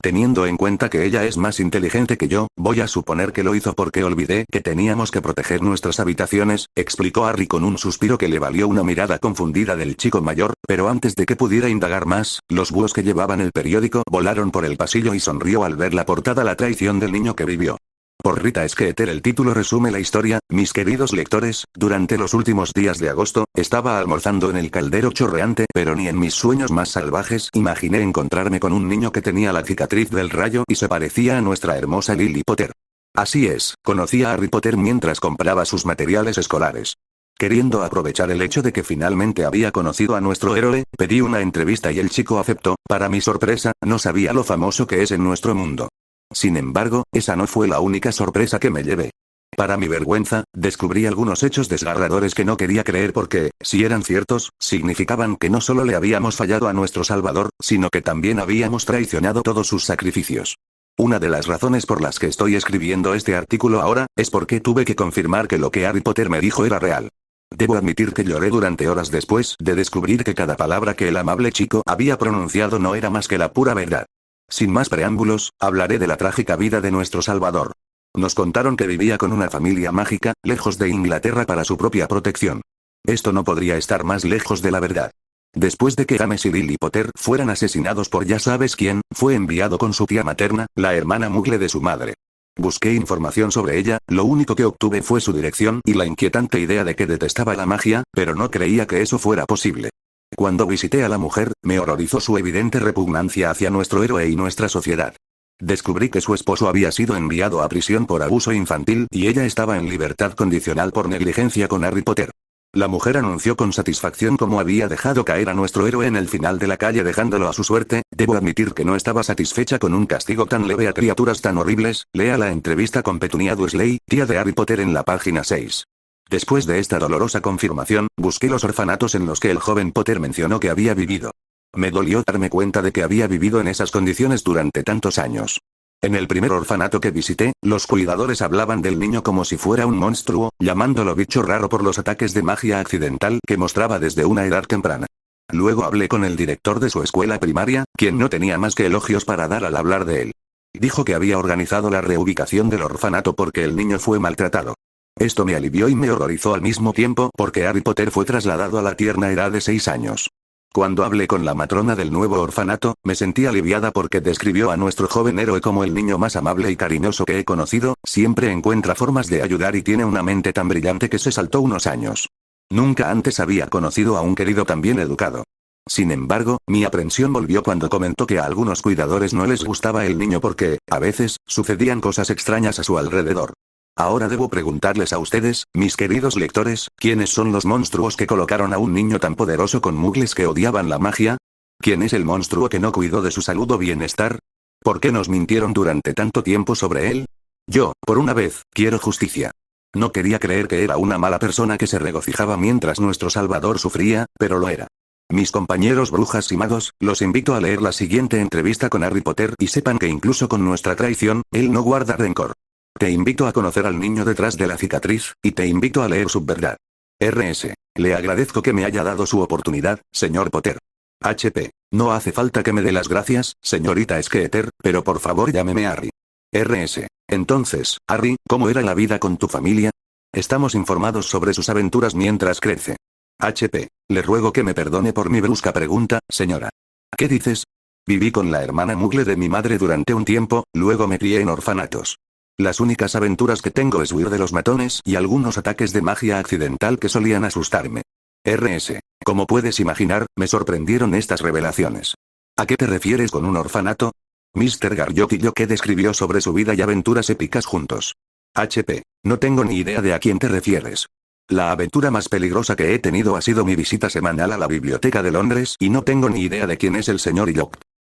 Speaker 1: Teniendo en cuenta que ella es más inteligente que yo, voy a suponer que lo hizo porque olvidé que teníamos que proteger nuestras habitaciones, explicó Harry con un suspiro que le valió una mirada confundida del chico mayor, pero antes de que pudiera indagar más, los búhos que llevaban el periódico volaron por el pasillo y sonrió al ver la portada La traición del niño que vivió. Por Rita Skeeter. El título resume la historia, mis queridos lectores, durante los últimos días de agosto, estaba almorzando en el caldero chorreante, pero ni en mis sueños más salvajes imaginé encontrarme con un niño que tenía la cicatriz del rayo y se parecía a nuestra hermosa Lily Potter. Así es, conocí a Harry Potter mientras compraba sus materiales escolares. Queriendo aprovechar el hecho de que finalmente había conocido a nuestro héroe, pedí una entrevista y el chico aceptó. Para mi sorpresa, no sabía lo famoso que es en nuestro mundo. Sin embargo, esa no fue la única sorpresa que me llevé. Para mi vergüenza, descubrí algunos hechos desgarradores que no quería creer porque, si eran ciertos, significaban que no solo le habíamos fallado a nuestro Salvador, sino que también habíamos traicionado todos sus sacrificios. Una de las razones por las que estoy escribiendo este artículo ahora, es porque tuve que confirmar que lo que Harry Potter me dijo era real. Debo admitir que lloré durante horas después de descubrir que cada palabra que el amable chico había pronunciado no era más que la pura verdad. Sin más preámbulos, hablaré de la trágica vida de nuestro Salvador. Nos contaron que vivía con una familia mágica, lejos de Inglaterra para su propia protección. Esto no podría estar más lejos de la verdad. Después de que James y Lily Potter fueran asesinados por ya sabes quién, fue enviado con su tía materna, la hermana Muggle de su madre. Busqué información sobre ella, lo único que obtuve fue su dirección y la inquietante idea de que detestaba la magia, pero no creía que eso fuera posible. Cuando visité a la mujer, me horrorizó su evidente repugnancia hacia nuestro héroe y nuestra sociedad. Descubrí que su esposo había sido enviado a prisión por abuso infantil y ella estaba en libertad condicional por negligencia con Harry Potter. La mujer anunció con satisfacción cómo había dejado caer a nuestro héroe en el final de la calle dejándolo a su suerte. Debo admitir que no estaba satisfecha con un castigo tan leve a criaturas tan horribles. Lea la entrevista con Petunia Dursley, tía de Harry Potter en la página 6. Después de esta dolorosa confirmación, busqué los orfanatos en los que el joven Potter mencionó que había vivido. Me dolió darme cuenta de que había vivido en esas condiciones durante tantos años. En el primer orfanato que visité, los cuidadores hablaban del niño como si fuera un monstruo, llamándolo bicho raro por los ataques de magia accidental que mostraba desde una edad temprana. Luego hablé con el director de su escuela primaria, quien no tenía más que elogios para dar al hablar de él. Dijo que había organizado la reubicación del orfanato porque el niño fue maltratado. Esto me alivió y me horrorizó al mismo tiempo porque Harry Potter fue trasladado a la tierna edad de 6 años. Cuando hablé con la matrona del nuevo orfanato, me sentí aliviada porque describió a nuestro joven héroe como el niño más amable y cariñoso que he conocido, siempre encuentra formas de ayudar y tiene una mente tan brillante que se saltó unos años. Nunca antes había conocido a un querido tan bien educado. Sin embargo, mi aprensión volvió cuando comentó que a algunos cuidadores no les gustaba el niño porque, a veces, sucedían cosas extrañas a su alrededor. Ahora debo preguntarles a ustedes, mis queridos lectores, ¿quiénes son los monstruos que colocaron a un niño tan poderoso con muggles que odiaban la magia? ¿Quién es el monstruo que no cuidó de su salud o bienestar? ¿Por qué nos mintieron durante tanto tiempo sobre él? Yo, por una vez, quiero justicia. No quería creer que era una mala persona que se regocijaba mientras nuestro Salvador sufría, pero lo era. Mis compañeros brujas y magos, los invito a leer la siguiente entrevista con Harry Potter y sepan que incluso con nuestra traición, él no guarda rencor. Te invito a conocer al niño detrás de la cicatriz, y te invito a leer su verdad. R.S. Le agradezco que me haya dado su oportunidad, señor Potter. H.P. No hace falta que me dé las gracias, señorita Skeeter, pero por favor llámeme Harry. R.S. Entonces, Harry, ¿cómo era la vida con tu familia? Estamos informados sobre sus aventuras mientras crece. H.P. Le ruego que me perdone por mi brusca pregunta, señora. ¿Qué dices? Viví con la hermana Muggle de mi madre durante un tiempo, luego me crié en orfanatos. Las únicas aventuras que tengo es huir de los matones y algunos ataques de magia accidental que solían asustarme. R.S. Como puedes imaginar, me sorprendieron estas revelaciones. ¿A qué te refieres con un orfanato? Mr. Garriott y yo que describió sobre su vida y aventuras épicas juntos. H.P. No tengo ni idea de a quién te refieres. La aventura más peligrosa que he tenido ha sido mi visita semanal a la Biblioteca de Londres y no tengo ni idea de quién es el señor Yock.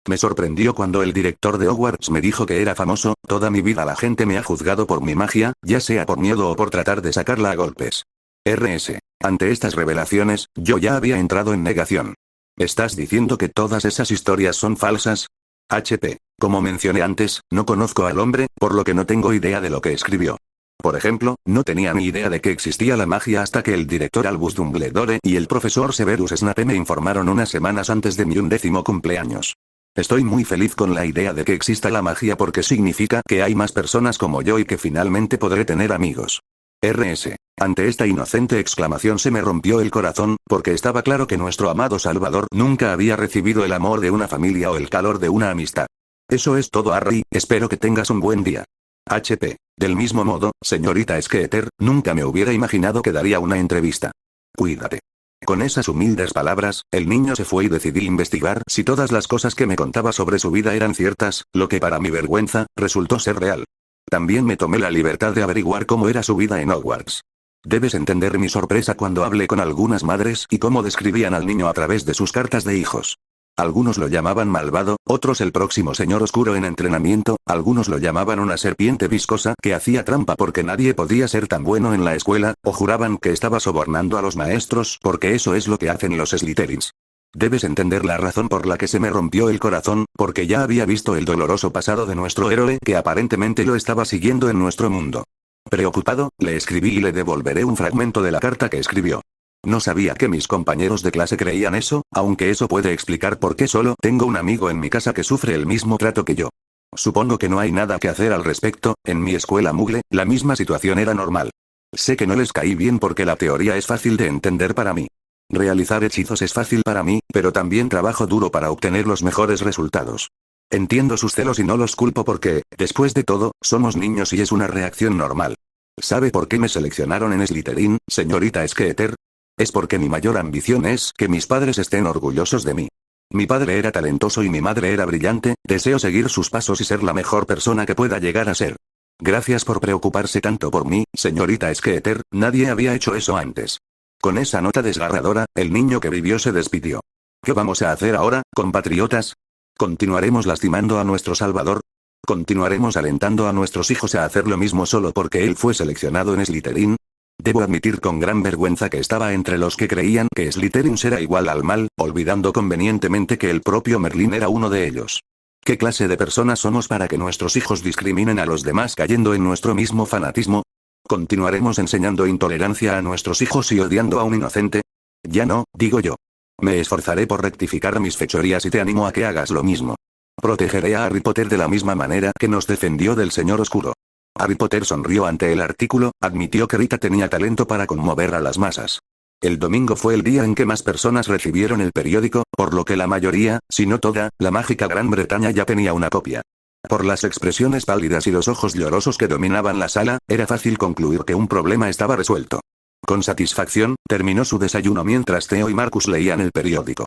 Speaker 1: Me sorprendió cuando el director de Hogwarts me dijo que era famoso. Toda mi vida la gente me ha juzgado por mi magia, ya sea por miedo o por tratar de sacarla a golpes. R.S. Ante estas revelaciones, yo ya había entrado en negación. ¿Estás diciendo que todas esas historias son falsas? H.P. Como mencioné antes, no conozco al hombre, por lo que no tengo idea de lo que escribió. Por ejemplo, no tenía ni idea de que existía la magia hasta que el director Albus Dumbledore y el profesor Severus Snape me informaron unas semanas antes de mi 11º cumpleaños. Estoy muy feliz con la idea de que exista la magia porque significa que hay más personas como yo y que finalmente podré tener amigos. RS. Ante esta inocente exclamación se me rompió el corazón, porque estaba claro que nuestro amado Salvador nunca había recibido el amor de una familia o el calor de una amistad. Eso es todo, Harry, espero que tengas un buen día. HP. Del mismo modo, señorita Skeeter, nunca me hubiera imaginado que daría una entrevista. Cuídate. Con esas humildes palabras, el niño se fue y decidí investigar si todas las cosas que me contaba sobre su vida eran ciertas, lo que para mi vergüenza, resultó ser real. También me tomé la libertad de averiguar cómo era su vida en Hogwarts. Debes entender mi sorpresa cuando hablé con algunas madres y cómo describían al niño a través de sus cartas de hijos. Algunos lo llamaban malvado, otros el próximo señor oscuro en entrenamiento, algunos lo llamaban una serpiente viscosa que hacía trampa porque nadie podía ser tan bueno en la escuela, o juraban que estaba sobornando a los maestros porque eso es lo que hacen los Slytherins. Debes entender la razón por la que se me rompió el corazón, porque ya había visto el doloroso pasado de nuestro héroe que aparentemente lo estaba siguiendo en nuestro mundo. Preocupado, le escribí y le devolveré un fragmento de la carta que escribió. No sabía que mis compañeros de clase creían eso, aunque eso puede explicar por qué solo tengo un amigo en mi casa que sufre el mismo trato que yo. Supongo que no hay nada que hacer al respecto, en mi escuela Muggle, la misma situación era normal. Sé que no les caí bien porque la teoría es fácil de entender para mí. Realizar hechizos es fácil para mí, pero también trabajo duro para obtener los mejores resultados. Entiendo sus celos y no los culpo porque, después de todo, somos niños y es una reacción normal. ¿Sabe por qué me seleccionaron en Slytherin, señorita Skeeter? Es porque mi mayor ambición es que mis padres estén orgullosos de mí. Mi padre era talentoso y mi madre era brillante, deseo seguir sus pasos y ser la mejor persona que pueda llegar a ser. Gracias por preocuparse tanto por mí, señorita Skeeter, nadie había hecho eso antes. Con esa nota desgarradora, el niño que vivió se despidió. ¿Qué vamos a hacer ahora, compatriotas? ¿Continuaremos lastimando a nuestro Salvador? ¿Continuaremos alentando a nuestros hijos a hacer lo mismo solo porque él fue seleccionado en Slytherin? Debo admitir con gran vergüenza que estaba entre los que creían que Slytherin era igual al mal, olvidando convenientemente que el propio Merlín era uno de ellos. ¿Qué clase de personas somos para que nuestros hijos discriminen a los demás cayendo en nuestro mismo fanatismo? ¿Continuaremos enseñando intolerancia a nuestros hijos y odiando a un inocente? Ya no, digo yo. Me esforzaré por rectificar mis fechorías y te animo a que hagas lo mismo. Protegeré a Harry Potter de la misma manera que nos defendió del Señor Oscuro. Harry Potter sonrió ante el artículo, admitió que Rita tenía talento para conmover a las masas. El domingo fue el día en que más personas recibieron el periódico, por lo que la mayoría, si no toda, la mágica Gran Bretaña ya tenía una copia. Por las expresiones pálidas y los ojos llorosos que dominaban la sala, era fácil concluir que un problema estaba resuelto. Con satisfacción, terminó su desayuno mientras Theo y Marcus leían el periódico.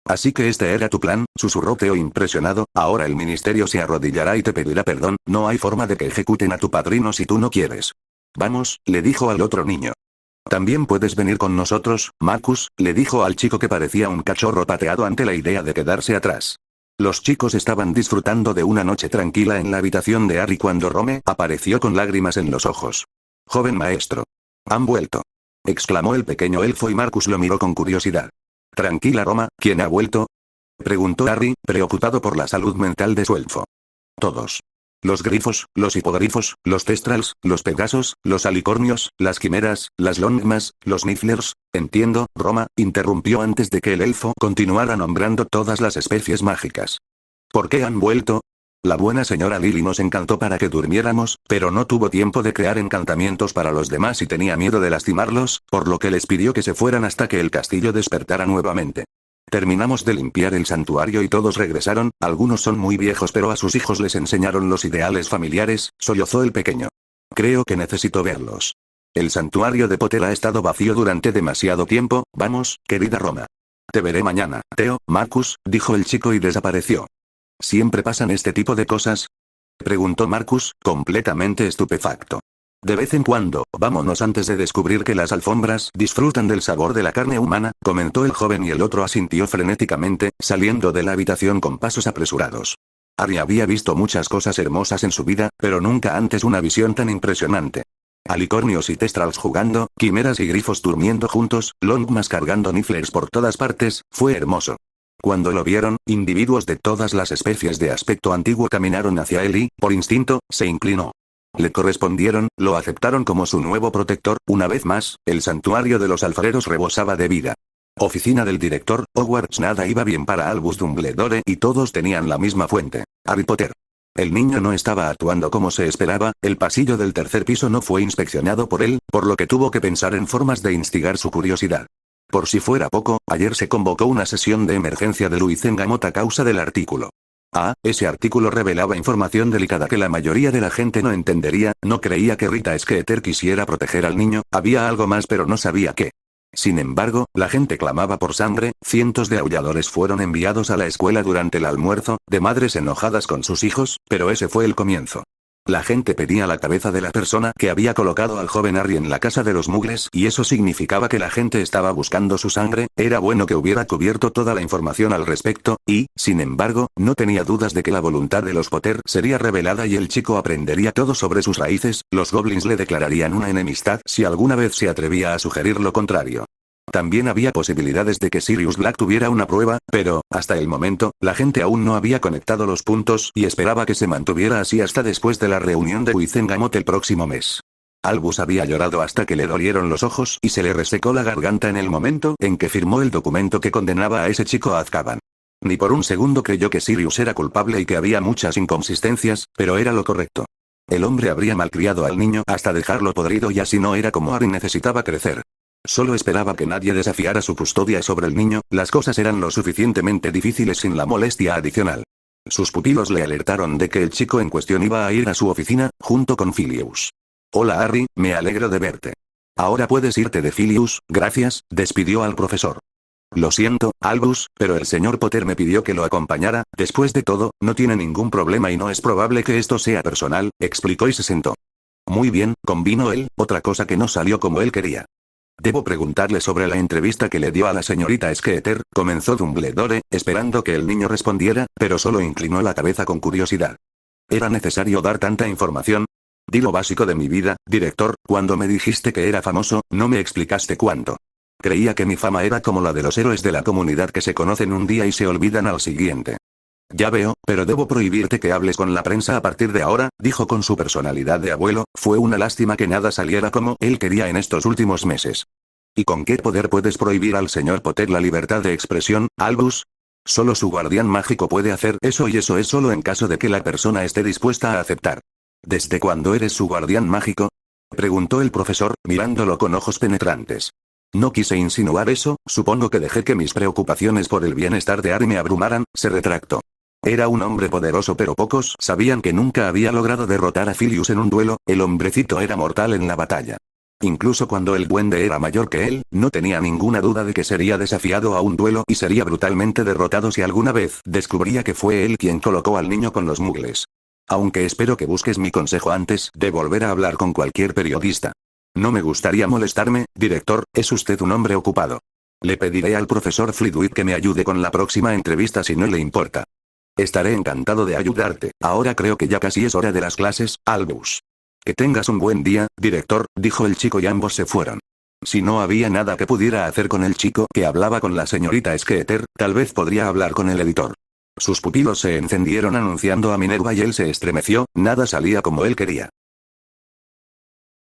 Speaker 1: Así que este era tu plan, susurró Theo impresionado, ahora el ministerio se arrodillará y te pedirá perdón, no hay forma de que ejecuten a tu padrino si tú no quieres. Vamos, le dijo al otro niño. También puedes venir con nosotros, Marcus, le dijo al chico que parecía un cachorro pateado ante la idea de quedarse atrás. Los chicos estaban disfrutando de una noche tranquila en la habitación de Harry cuando Rome apareció con lágrimas en los ojos. Joven maestro. Han vuelto. Exclamó el pequeño elfo y Marcus lo miró con curiosidad. Tranquila Roma, ¿quién ha vuelto? Preguntó Harry, preocupado por la salud mental de su elfo. Todos. Los grifos, los hipogrifos, los testrals, los pegasos, los alicornios, las quimeras, las longmas, los nifflers. Entiendo, Roma, interrumpió antes de que el elfo continuara nombrando todas las especies mágicas. ¿Por qué han vuelto? La buena señora Lily nos encantó para que durmiéramos, pero no tuvo tiempo de crear encantamientos para los demás y tenía miedo de lastimarlos, por lo que les pidió que se fueran hasta que el castillo despertara nuevamente. Terminamos de limpiar el santuario y todos regresaron, algunos son muy viejos pero a sus hijos les enseñaron los ideales familiares, sollozó el pequeño. Creo que necesito verlos. El santuario de Potter ha estado vacío durante demasiado tiempo, vamos, querida Roma. Te veré mañana, Theo, Marcus, dijo el chico y desapareció. ¿Siempre pasan este tipo de cosas? Preguntó Marcus, completamente estupefacto. De vez en cuando, vámonos antes de descubrir que las alfombras disfrutan del sabor de la carne humana, comentó el joven y el otro asintió frenéticamente, saliendo de la habitación con pasos apresurados. Harry había visto muchas cosas hermosas en su vida, pero nunca antes una visión tan impresionante. Alicornios y testrals jugando, quimeras y grifos durmiendo juntos, longmas cargando nifflers por todas partes, fue hermoso. Cuando lo vieron, individuos de todas las especies de aspecto antiguo caminaron hacia él y, por instinto, se inclinó. Le correspondieron, lo aceptaron como su nuevo protector, una vez más, el santuario de los alfareros rebosaba de vida. Oficina del director, Hogwarts. Nada iba bien para Albus Dumbledore y todos tenían la misma fuente. Harry Potter. El niño no estaba actuando como se esperaba, el pasillo del tercer piso no fue inspeccionado por él, por lo que tuvo que pensar en formas de instigar su curiosidad. Por si fuera poco, ayer se convocó una sesión de emergencia de Luis Engamot a causa del artículo. Ese artículo revelaba información delicada que la mayoría de la gente no entendería, no creía que Rita Skeeter quisiera proteger al niño, había algo más pero no sabía qué. Sin embargo, la gente clamaba por sangre, cientos de aulladores fueron enviados a la escuela durante el almuerzo, de madres enojadas con sus hijos, pero ese fue el comienzo. La gente pedía la cabeza de la persona que había colocado al joven Harry en la casa de los Muggles y eso significaba que la gente estaba buscando su sangre, era bueno que hubiera cubierto toda la información al respecto, y, sin embargo, no tenía dudas de que la voluntad de los Potter sería revelada y el chico aprendería todo sobre sus raíces, los goblins le declararían una enemistad si alguna vez se atrevía a sugerir lo contrario. También había posibilidades de que Sirius Black tuviera una prueba, pero, hasta el momento, la gente aún no había conectado los puntos y esperaba que se mantuviera así hasta después de la reunión de Wizengamot el próximo mes. Albus había llorado hasta que le dolieron los ojos y se le resecó la garganta en el momento en que firmó el documento que condenaba a ese chico a Azkaban. Ni por un segundo creyó que Sirius era culpable y que había muchas inconsistencias, pero era lo correcto. El hombre habría malcriado al niño hasta dejarlo podrido y así no era como Harry necesitaba crecer. Solo esperaba que nadie desafiara su custodia sobre el niño, las cosas eran lo suficientemente difíciles sin la molestia adicional. Sus pupilos le alertaron de que el chico en cuestión iba a ir a su oficina, junto con Filius. Hola Harry, me alegro de verte. Ahora puedes irte de Filius, gracias, despidió al profesor. Lo siento, Albus, pero el señor Potter me pidió que lo acompañara, después de todo, no tiene ningún problema y no es probable que esto sea personal, explicó y se sentó. Muy bien, convino él, otra cosa que no salió como él quería. Debo preguntarle sobre la entrevista que le dio a la señorita Skeeter, comenzó Dumbledore, esperando que el niño respondiera, pero solo inclinó la cabeza con curiosidad. ¿Era necesario dar tanta información? Di lo básico de mi vida, director, cuando me dijiste que era famoso, no me explicaste cuánto. Creía que mi fama era como la de los héroes de la comunidad que se conocen un día y se olvidan al siguiente. Ya veo, pero debo prohibirte que hables con la prensa a partir de ahora, dijo con su personalidad de abuelo, fue una lástima que nada saliera como él quería en estos últimos meses. ¿Y con qué poder puedes prohibir al señor Potter la libertad de expresión, Albus? Solo su guardián mágico puede hacer eso y eso es solo en caso de que la persona esté dispuesta a aceptar. ¿Desde cuándo eres su guardián mágico? Preguntó el profesor, mirándolo con ojos penetrantes. No quise insinuar eso, supongo que dejé que mis preocupaciones por el bienestar de Harry me abrumaran, se retractó. Era un hombre poderoso pero pocos sabían que nunca había logrado derrotar a Filius en un duelo, el hombrecito era mortal en la batalla. Incluso cuando el duende era mayor que él, no tenía ninguna duda de que sería desafiado a un duelo y sería brutalmente derrotado si alguna vez descubría que fue él quien colocó al niño con los Muggles. Aunque espero que busques mi consejo antes de volver a hablar con cualquier periodista. No me gustaría molestarme, director, es usted un hombre ocupado. Le pediré al profesor Flitwick que me ayude con la próxima entrevista si no le importa. Estaré encantado de ayudarte. Ahora creo que ya casi es hora de las clases, Albus. Que tengas un buen día, director, dijo el chico y ambos se fueron. Si no había nada que pudiera hacer con el chico que hablaba con la señorita Skeeter, tal vez podría hablar con el editor. Sus pupilos se encendieron anunciando a Minerva y él se estremeció, nada salía como él quería.